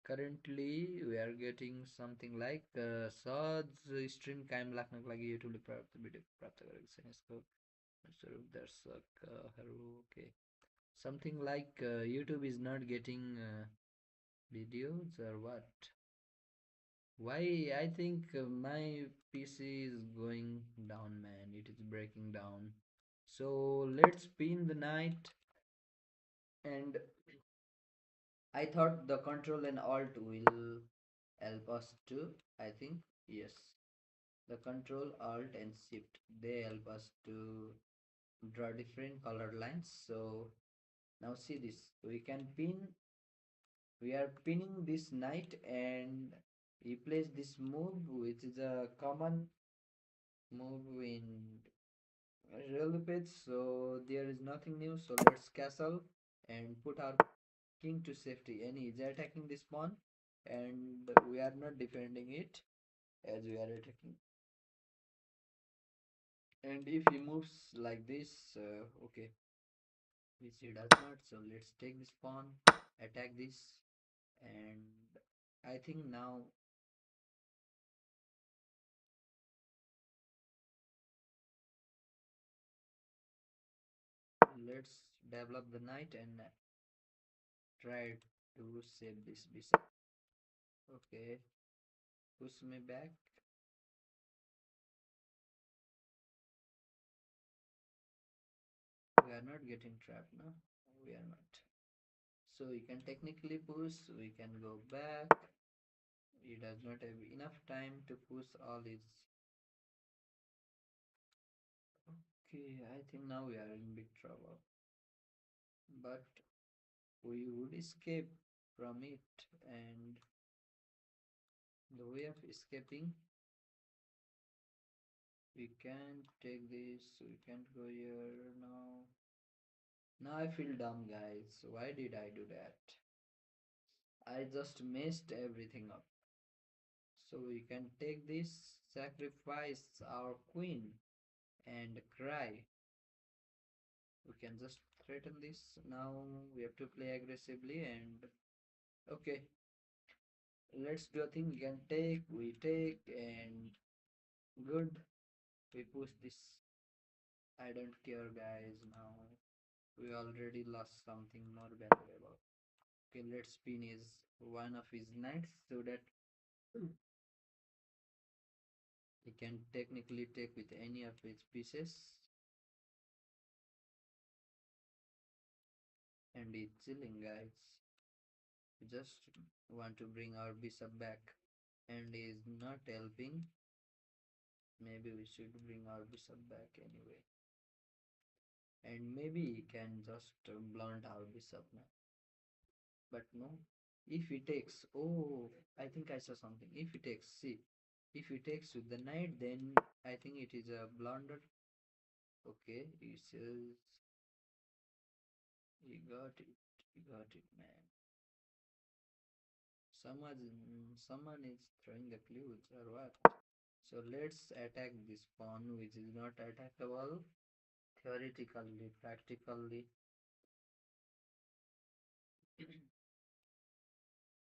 Speaker 1: currently we are getting something like सहज stream कायम राख्नको लागि युट्युबले पर्याप्त video प्राप्त गरेको छैन, यसको स्वरूप दर्शकहरू okay something like YouTube is not getting videos or what. Why? I think my PC is going down, man. It is breaking down. So let's pin the knight, and I thought the control and alt will help us to. I think yes, the control alt and shift they help us to draw different color lines. So now see this, we can pin, we are pinning this knight and replace this move which is a common move in real page, so there is nothing new. So let's castle and put our king to safety, and he's attacking this pawn and we are not defending it as we are attacking. And if he moves like this, okay, which he does not, so let's take this pawn, attack this, and I think now let's develop the knight and try to save this bishop. Okay, push me back. We are not getting trapped now. We are not. So we can technically push, we can go back. He does not have enough time to push all his. Okay, I think now we are in big trouble. But we would escape from it, and the way of escaping, we can't take this, we can't go here now. Now I feel dumb, guys. Why did I do that? I just messed everything up. So we can take this, sacrifice our queen, and cry. We can just threaten this. Now we have to play aggressively and okay. Let's do a thing. We can take, we take, and good. We push this. I don't care, guys. Now we already lost something more valuable. Okay, let's spin his one of his knights so that he can technically take with any of his pieces, and he's chilling, guys. We just want to bring our bishop back, and he is not helping. Maybe we should bring our bishop back anyway, and maybe he can just blunt our bishop now. But no, if he takes, oh, I think I saw something. If he takes, see, if he takes with the knight, then I think it is a blunder. Okay, he says he got it, he got it, man. Someone is throwing the clues or what? So let's attack this pawn, which is not attackable theoretically, practically.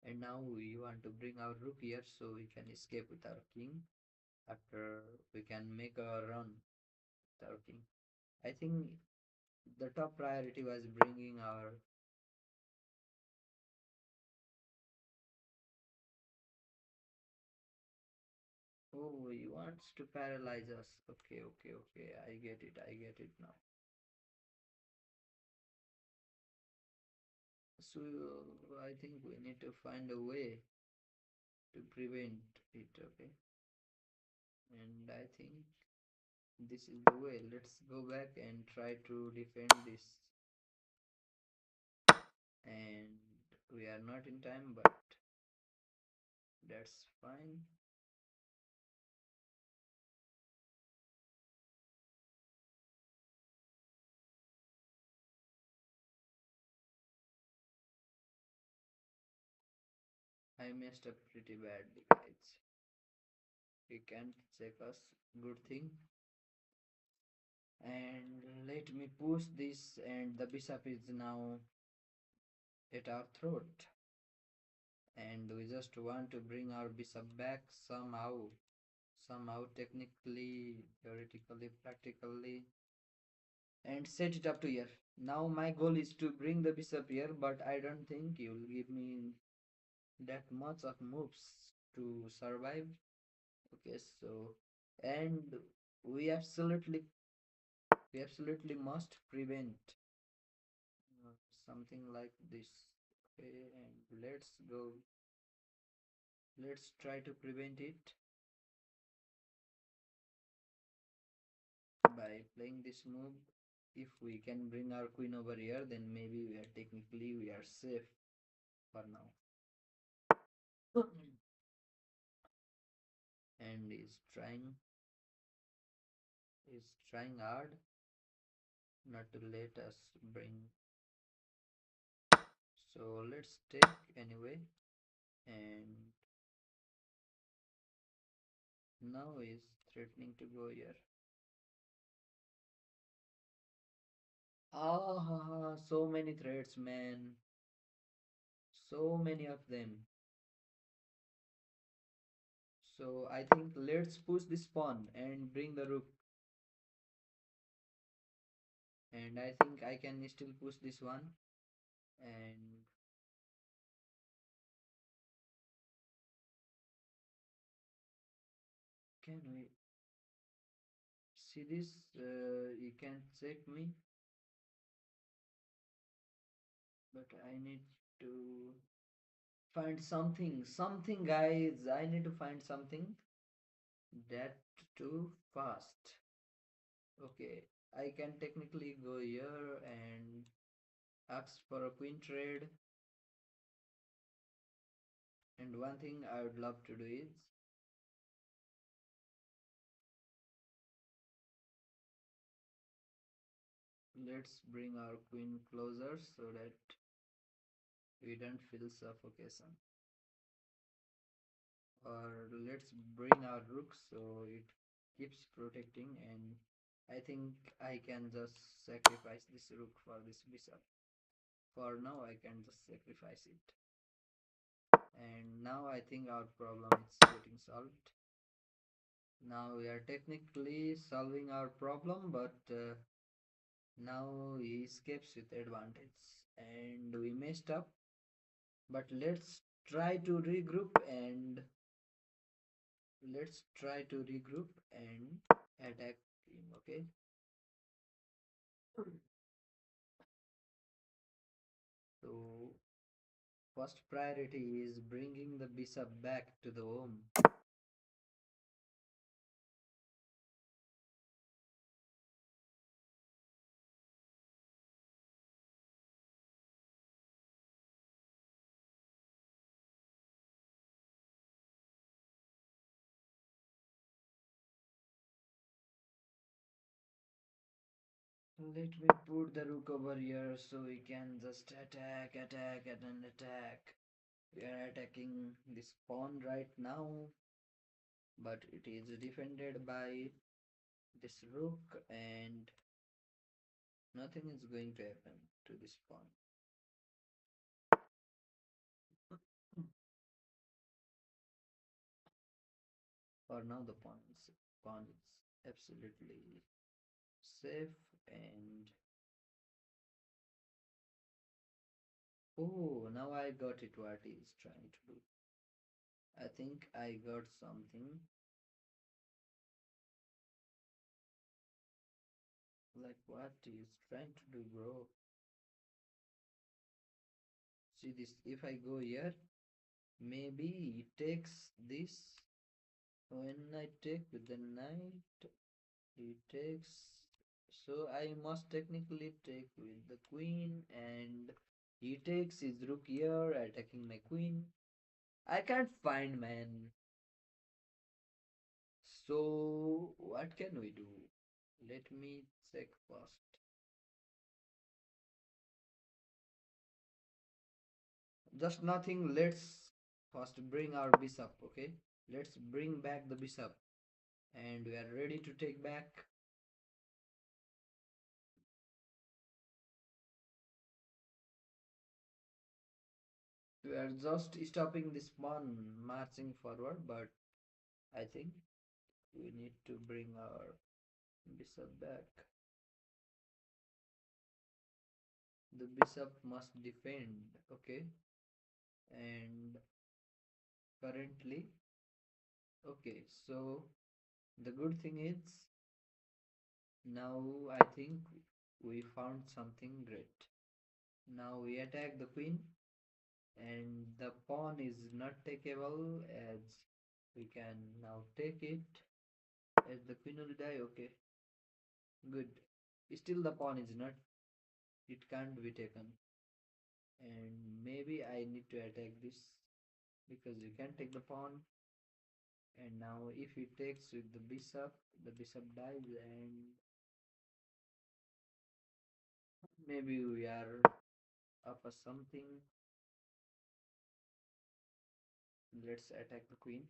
Speaker 1: And now we want to bring our rook here so we can escape with our king. After we can make a run with our king. I think the top priority was bringing our. Oh, he wants to paralyze us. Okay, okay, okay. I get it now. So I think we need to find a way to prevent it. Okay, and I think this is the way. Let's go back and try to defend this. And we are not in time, but that's fine. I messed up pretty badly, guys. We can't check us. Good thing. And let me push this, and the bishop is now at our throat. And we just want to bring our bishop back somehow, technically, theoretically, practically, and set it up to here. Now my goal is to bring the bishop here, but I don't think you will give me that much of moves to survive. Okay, so and we absolutely we absolutely must prevent uh, something like this. Okay, and let's try to prevent it by playing this move. if we can bring our queen over here, then maybe we are safe for now. And is trying hard not to let us bring. So let's take anyway, and now is threatening to go here. Ah, so many threats, man. So many of them. So I think let's push this pawn and bring the rook. And I think I can still push this one. And can we see this? You can check me, but I need to find something, guys. I need to find something that too fast. Okay, I can technically go here and ask for a queen trade. And one thing I would love to do is let's bring our queen closer so that we don't feel suffocation. Or let's bring our rook so it keeps protecting, and I think I can just sacrifice this rook for this bishop. For now I can just sacrifice it. And now I think our problem is getting solved. Now we are technically solving our problem, but now he escapes with advantage and we messed up. But let's try to regroup and attack him. Okay, so first priority is bringing the bishop back to the home. Let me put the rook over here so we can just attack, and attack. We are attacking this pawn right now, but it is defended by this rook, and nothing is going to happen to this pawn. For now, the pawn is absolutely safe. And oh, now I got it what he is trying to do. I think I got something. Like what he is trying to do, bro? See this, if I go here, maybe he takes this. When I take with the knight, he takes. So I must technically take with the queen, and he takes his rook here, attacking my queen. I can't find, man. So what can we do? Let me check first. Just nothing. Let's first bring our bishop. Okay, let's bring back the bishop, and we are ready to take back. We are just stopping this pawn marching forward, but I think we need to bring our bishop back. The bishop must defend. Okay, and currently, okay, so the good thing is now I think we found something great. Now we attack the queen, and the pawn is not takeable, as we can now take it, as the queen will die. Okay, good. Still the pawn is not, it can't be taken. And maybe I need to attack this because you can take the pawn. And now if he takes with the bishop dies, and maybe we are up or something. Let's attack the queen.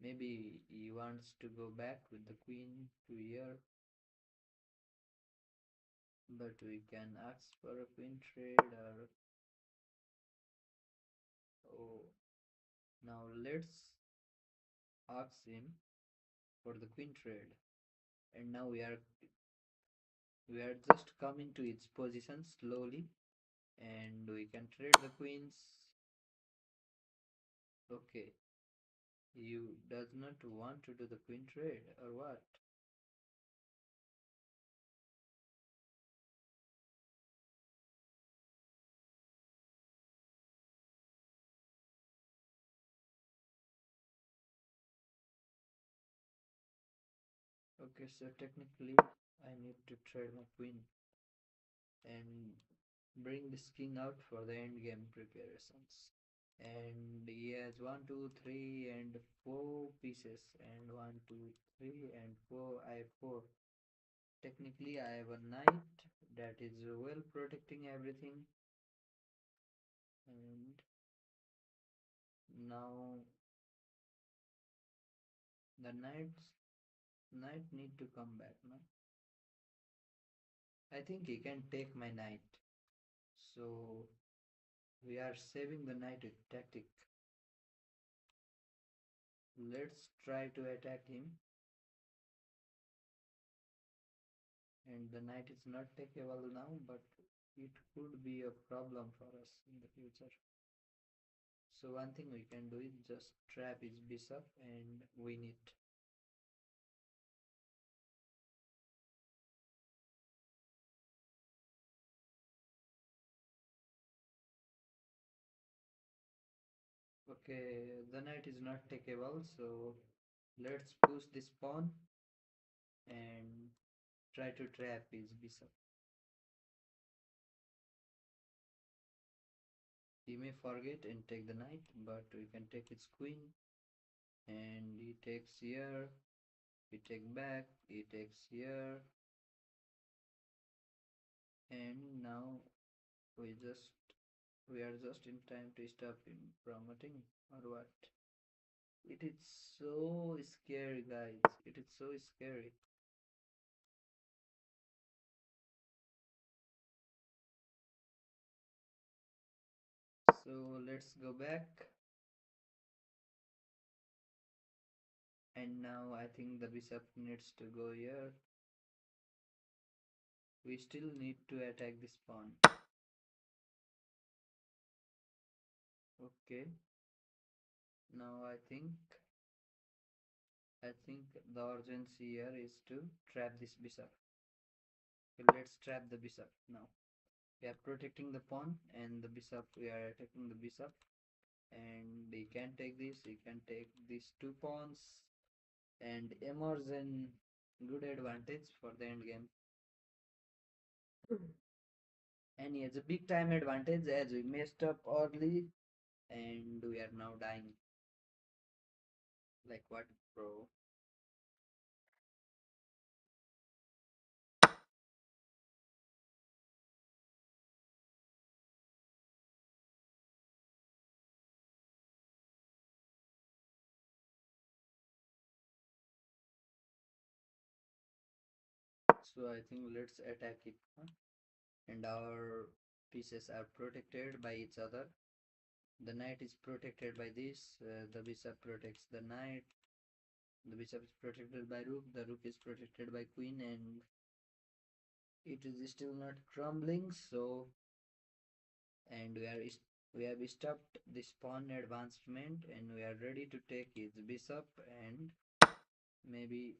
Speaker 1: Maybe he wants to go back with the queen to here, but we can ask for a queen trade or oh, now let's ask him for the queen trade. And now we are just coming to its position slowly, and we can trade the queens. Okay, you does not want to do the queen trade or what? Okay, so technically I need to trade my queen and bring this king out for the end game preparations. And he has one, two, three, and four pieces, and one, two, three, and four. I have four. Technically, I have a knight that is well protecting everything, and now the knight need to come back. No, I think he can take my knight. So we are saving the knight with tactic. Let's try to attack him, and the knight is not takeable now, but it could be a problem for us in the future. So one thing we can do is just trap his bishop and win it. Okay, the knight is not takeable, so let's push this pawn and try to trap his bishop. He may forget and take the knight, but we can take his queen, and he takes here, he take back, he takes here, and now we just we are just in time to stop him from attacking or what? It is so scary, guys. It is so scary. So let's go back. And now I think the bishop needs to go here. We still need to attack this pawn. Okay. Now I think the urgency here is to trap this bishop. Okay, let's trap the bishop now. We are protecting the pawn and the bishop. We are attacking the bishop, and he can take this. He can take these two pawns and emerge in good advantage for the end game. And he has a big time advantage as we messed up early and we are now dying. Like what, bro? So I think let's attack it, huh? And our pieces are protected by each other. The knight is protected by this. The bishop protects the knight. The bishop is protected by rook. The rook is protected by queen, and it is still not crumbling. So, and we have stopped this pawn advancement, and we are ready to take his bishop and maybe.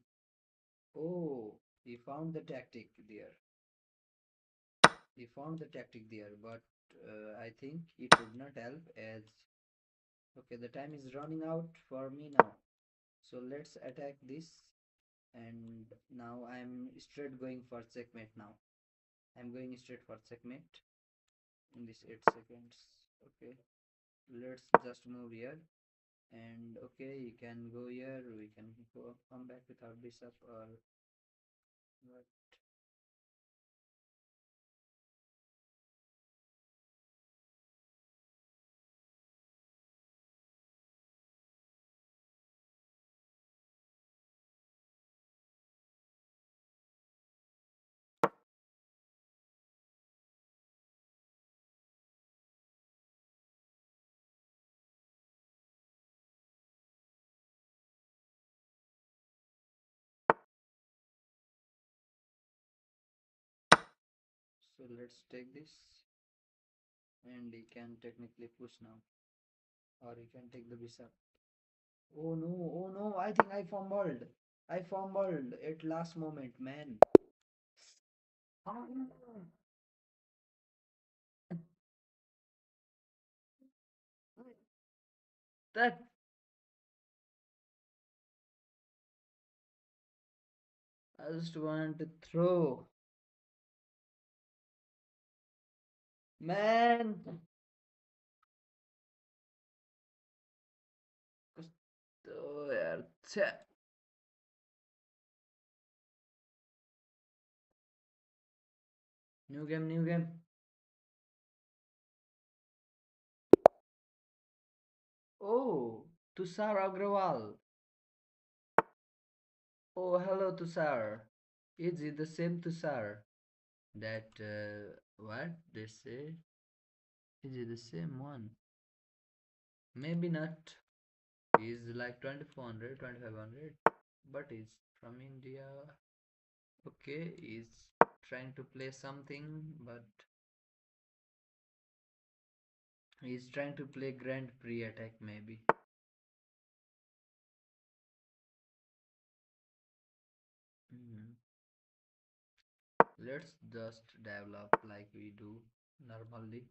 Speaker 1: Oh, he found the tactic there. He found the tactic there, but I think it would not help as okay, the time is running out for me now. So let's attack this, and now I'm straight going for checkmate now. I'm going straight for checkmate in this 8 seconds. Okay, let's just move here. And okay, you can go here. We can go come back with our bishop or what. So let's take this, and he can technically push now, or he can take the bishop. Oh no, oh no, I think I fumbled. I fumbled at last moment, man. Ah, that I just want to throw. Man. तो यार छे new game new game Oh, Tushar Agrawal. Oh, hello, Tushar. Is it the same Tushar that what they say? Is it the same one? Maybe not. He's like 2400, 2500, but he's from India. Okay, he's trying to play something, but he's trying to play Grand Prix attack maybe. Mhm. Let's just develop like we do normally,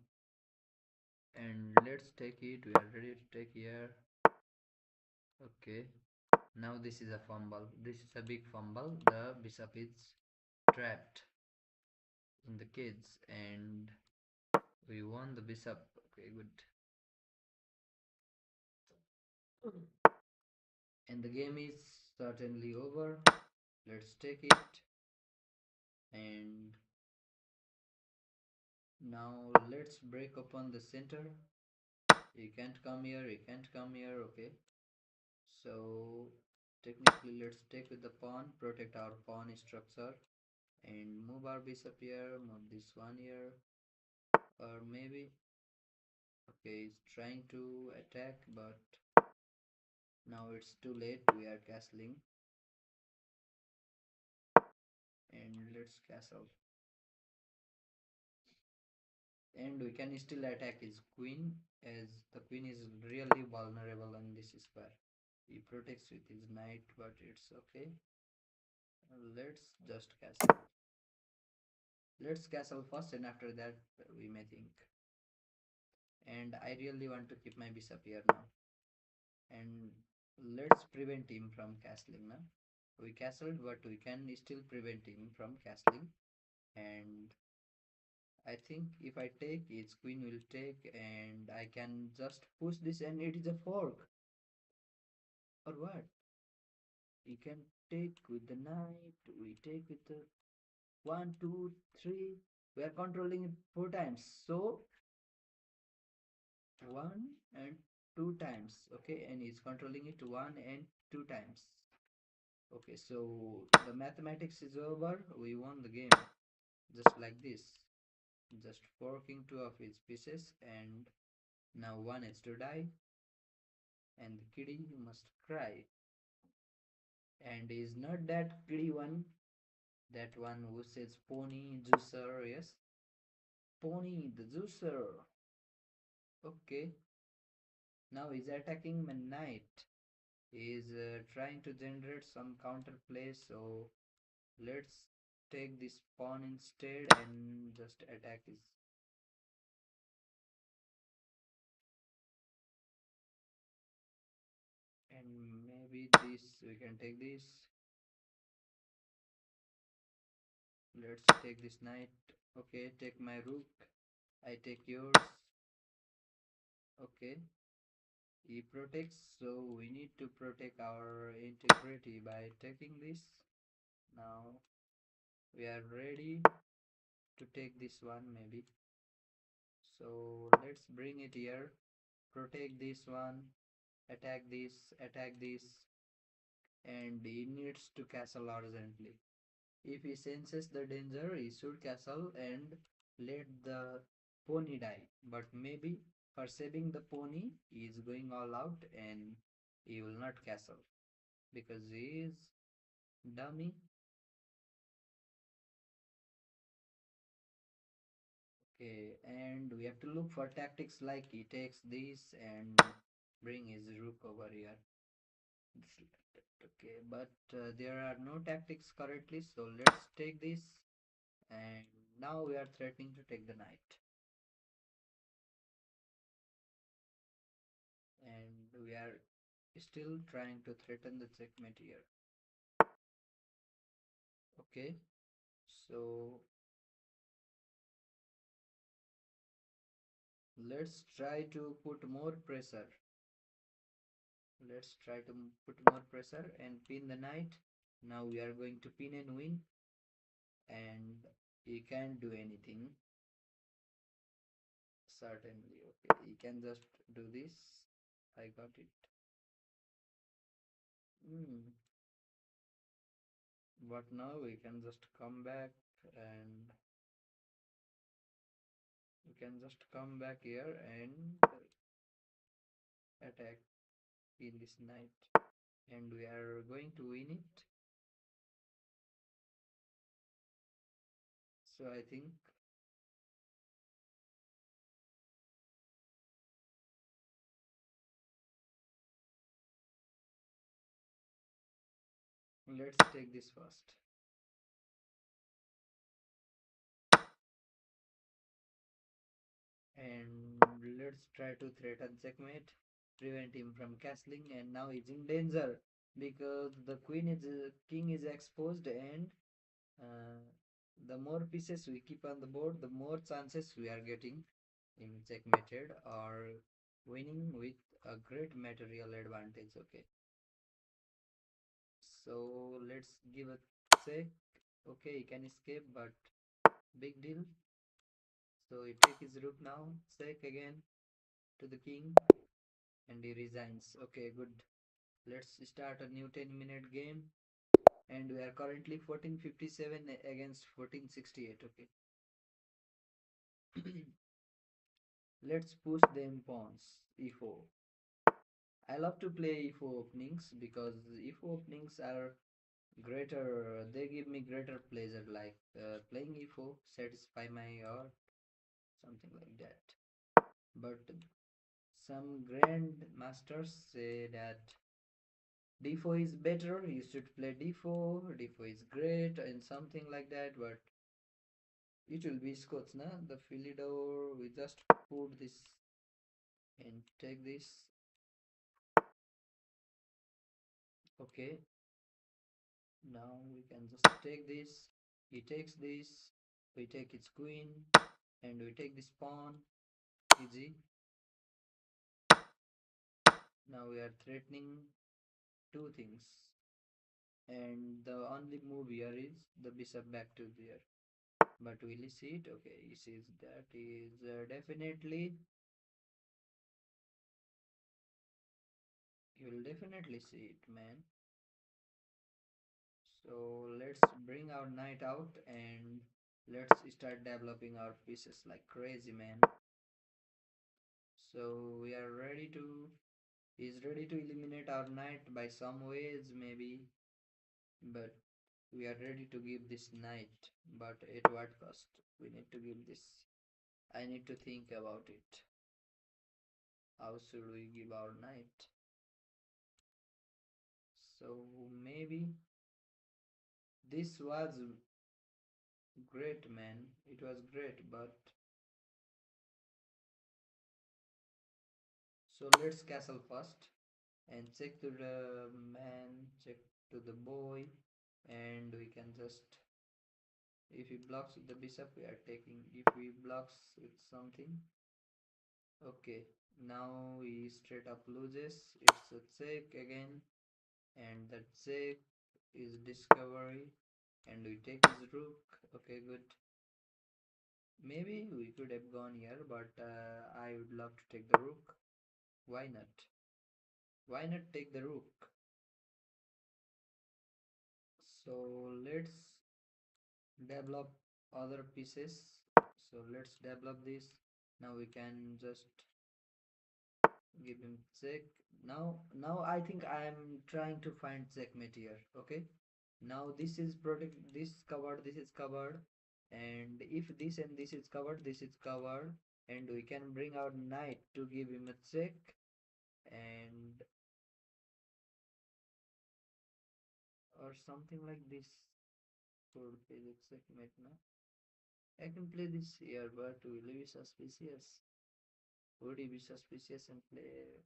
Speaker 1: and let's take it. We are ready to take here. Okay, now this is a fumble. This is a big fumble. The bishop is trapped in the cage, and we won the bishop. Okay, good. And the game is certainly over. Let's take it, and now let's break upon the center. You can't come here, you can't come here. Okay, so technically let's take with the pawn, protect our pawn structure, and move our bishop here, move this one here, or maybe okay, he's trying to attack, but now it's too late. We are castling, and let's castle, and we can still attack his queen, as the queen is really vulnerable on this square. He protects with his knight, but it's okay. Let's just castle. Let's castle first, and after that we may think. And I really want to keep my bishop here now. And let's prevent him from castling now. We castled, but we can still prevent him from castling. And I think if I take, its queen will take, and I can just push this, and it is a fork. Or what? You can take with the knight, we take with the one, two, three. We are controlling it four times. So one and two times. Okay, and he's controlling it one and two times. Okay, so the mathematics is over. We won the game. Just like this. Just forking two of his pieces, and now one has to die, and the kitty must cry. And is not that kitty one, that one who says pony juicer, yes? Pony the juicer. Okay, now he's attacking my knight. He's trying to generate some counterplay, so let's take this pawn instead and just attack his. And maybe this, we can take this. Let's take this knight. Okay, take my rook. I take yours. Okay, he protects, so we need to protect our integrity by taking this. Now we are ready to take this one maybe. So let's bring it here. Protect this one. Attack this, and he needs to castle urgently. If he senses the danger, he should castle and let the pony die. But maybe for saving the pony, he is going all out and he will not castle because he is dummy. Okay, and we have to look for tactics like he takes this and bring his rook over here. Okay, but there are no tactics currently, so let's take this. And now we are threatening to take the knight, and we are still trying to threaten the checkmate here. Okay, so let's try to put more pressure. Let's try to put more pressure and pin the knight. Now we are going to pin and win, and he can't do anything. Certainly, okay, he can just do this. I got it. Hmm. But now we can just come back, and we can just come back here and attack in this knight, and we are going to win it. So I think let's take this first, and let's try to threaten checkmate, prevent him from castling, and now he's in danger because the queen is king is exposed, and uh, the more pieces we keep on the board, the more chances we are getting in checkmated or winning with a great material advantage. Okay, so let's give a check. Okay, he can escape, but big deal. So he take his rook now, check again to the king, and he resigns. Okay, good. Let's start a new 10-minute game, and we are currently 1457 against 1468. Okay, let's push them pawns. E4. I love to play E4 openings because E4 openings are greater. They give me greater pleasure, like playing E4 satisfy my heart, something like that. But some grand masters say that d4 is better, you should play d4, d4 is great, and something like that, but it will be Scots, na? The Philidor, we just put this and take this. Okay, now we can just take this. He takes this, we take its queen, and we take this pawn. Easy. Now we are threatening two things, and the only move here is the bishop back to there. But will he see it? Okay, he sees that. Is definitely, he will definitely see it, man. So let's bring our knight out and let's start developing our pieces like crazy, man. So we are ready to, he's ready to eliminate our knight by some ways maybe, but we are ready to give this knight, but at what cost? We need to give this. I need to think about it. How should we give our knight? So maybe this was great, man. It was great, but so let's castle first and check to the man, check to the boy, and we can just If he blocks with the bishop, we are taking. If he blocks with something, okay. Now he straight up loses. It's a check again, and that check is discovery, and we take his rook. Okay, good. Maybe we could have gone here, but I would love to take the rook. Why not? Why not take the rook? So let's develop other pieces. So let's develop this. Now we can just give him check. Now I think I am trying to find checkmate here. Okay, now this is protect, this covered, this is covered, and if this and this is covered, this is covered, and we can bring our knight to give him a check, and or something like this could be the checkmate. No, I can play this here, but will he be suspicious? Would he be suspicious and play?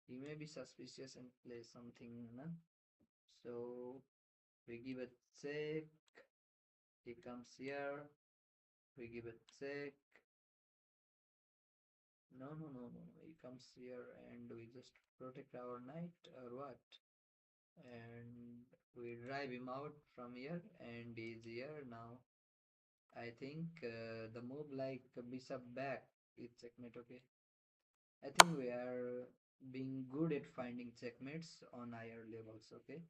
Speaker 1: He may be suspicious and play something, no? So we give a check, he comes here, we give a check. No, he comes here and we just protect our knight or what? And we drive him out from here and he's here now. I think the move like bishop back is checkmate, okay? I think we are being good at finding checkmates on higher levels, okay?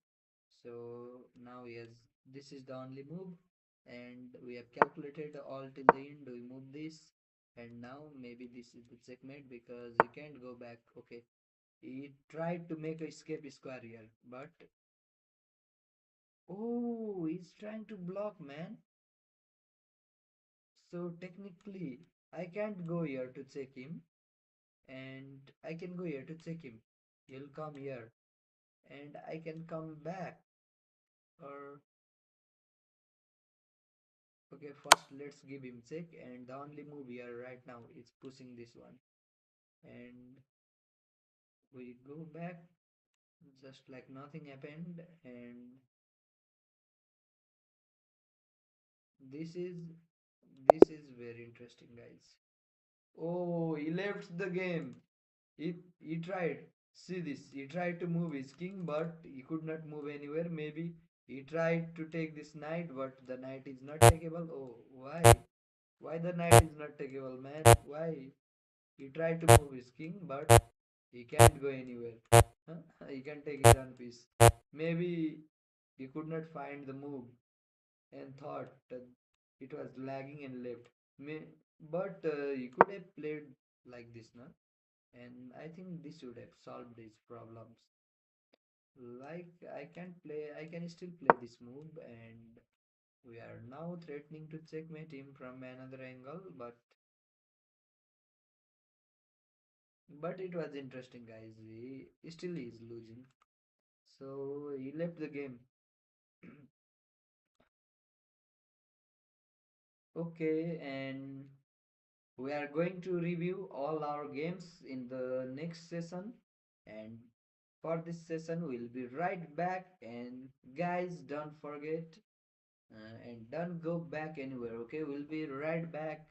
Speaker 1: So now yes, this is the only move, and we have calculated all till the end. We move this, and now maybe this is the checkmate because you can't go back. Okay, he tried to make a escape square here, but oh, he's trying to block, man. So technically, I can't go here to check him, and I can go here to check him. He'll come here, and I can come back, or okay, first let's give him check, and the only move here right now is pushing this one, and we go back just like nothing happened, and this is this is very interesting, guys. Oh, he left the game. He tried. See this. He tried to move his king, but he could not move anywhere. Maybe he tried to take this knight, but the knight is not takeable. Oh, why? Why the knight is not takeable, man? Why? He tried to move his king, but he can't go anywhere. Huh? He can take his own piece. Maybe he could not find the move and thought it was lagging and left. But he could have played like this, no? And I think this would have solved his problems. Like I can still play this move, and we are now threatening to checkmate him from another angle, but it was interesting, guys. He still is losing, so he left the game. Okay, and we are going to review all our games in the next session, and for this session we'll be right back, and guys don't forget and don't go back anywhere, okay? We'll be right back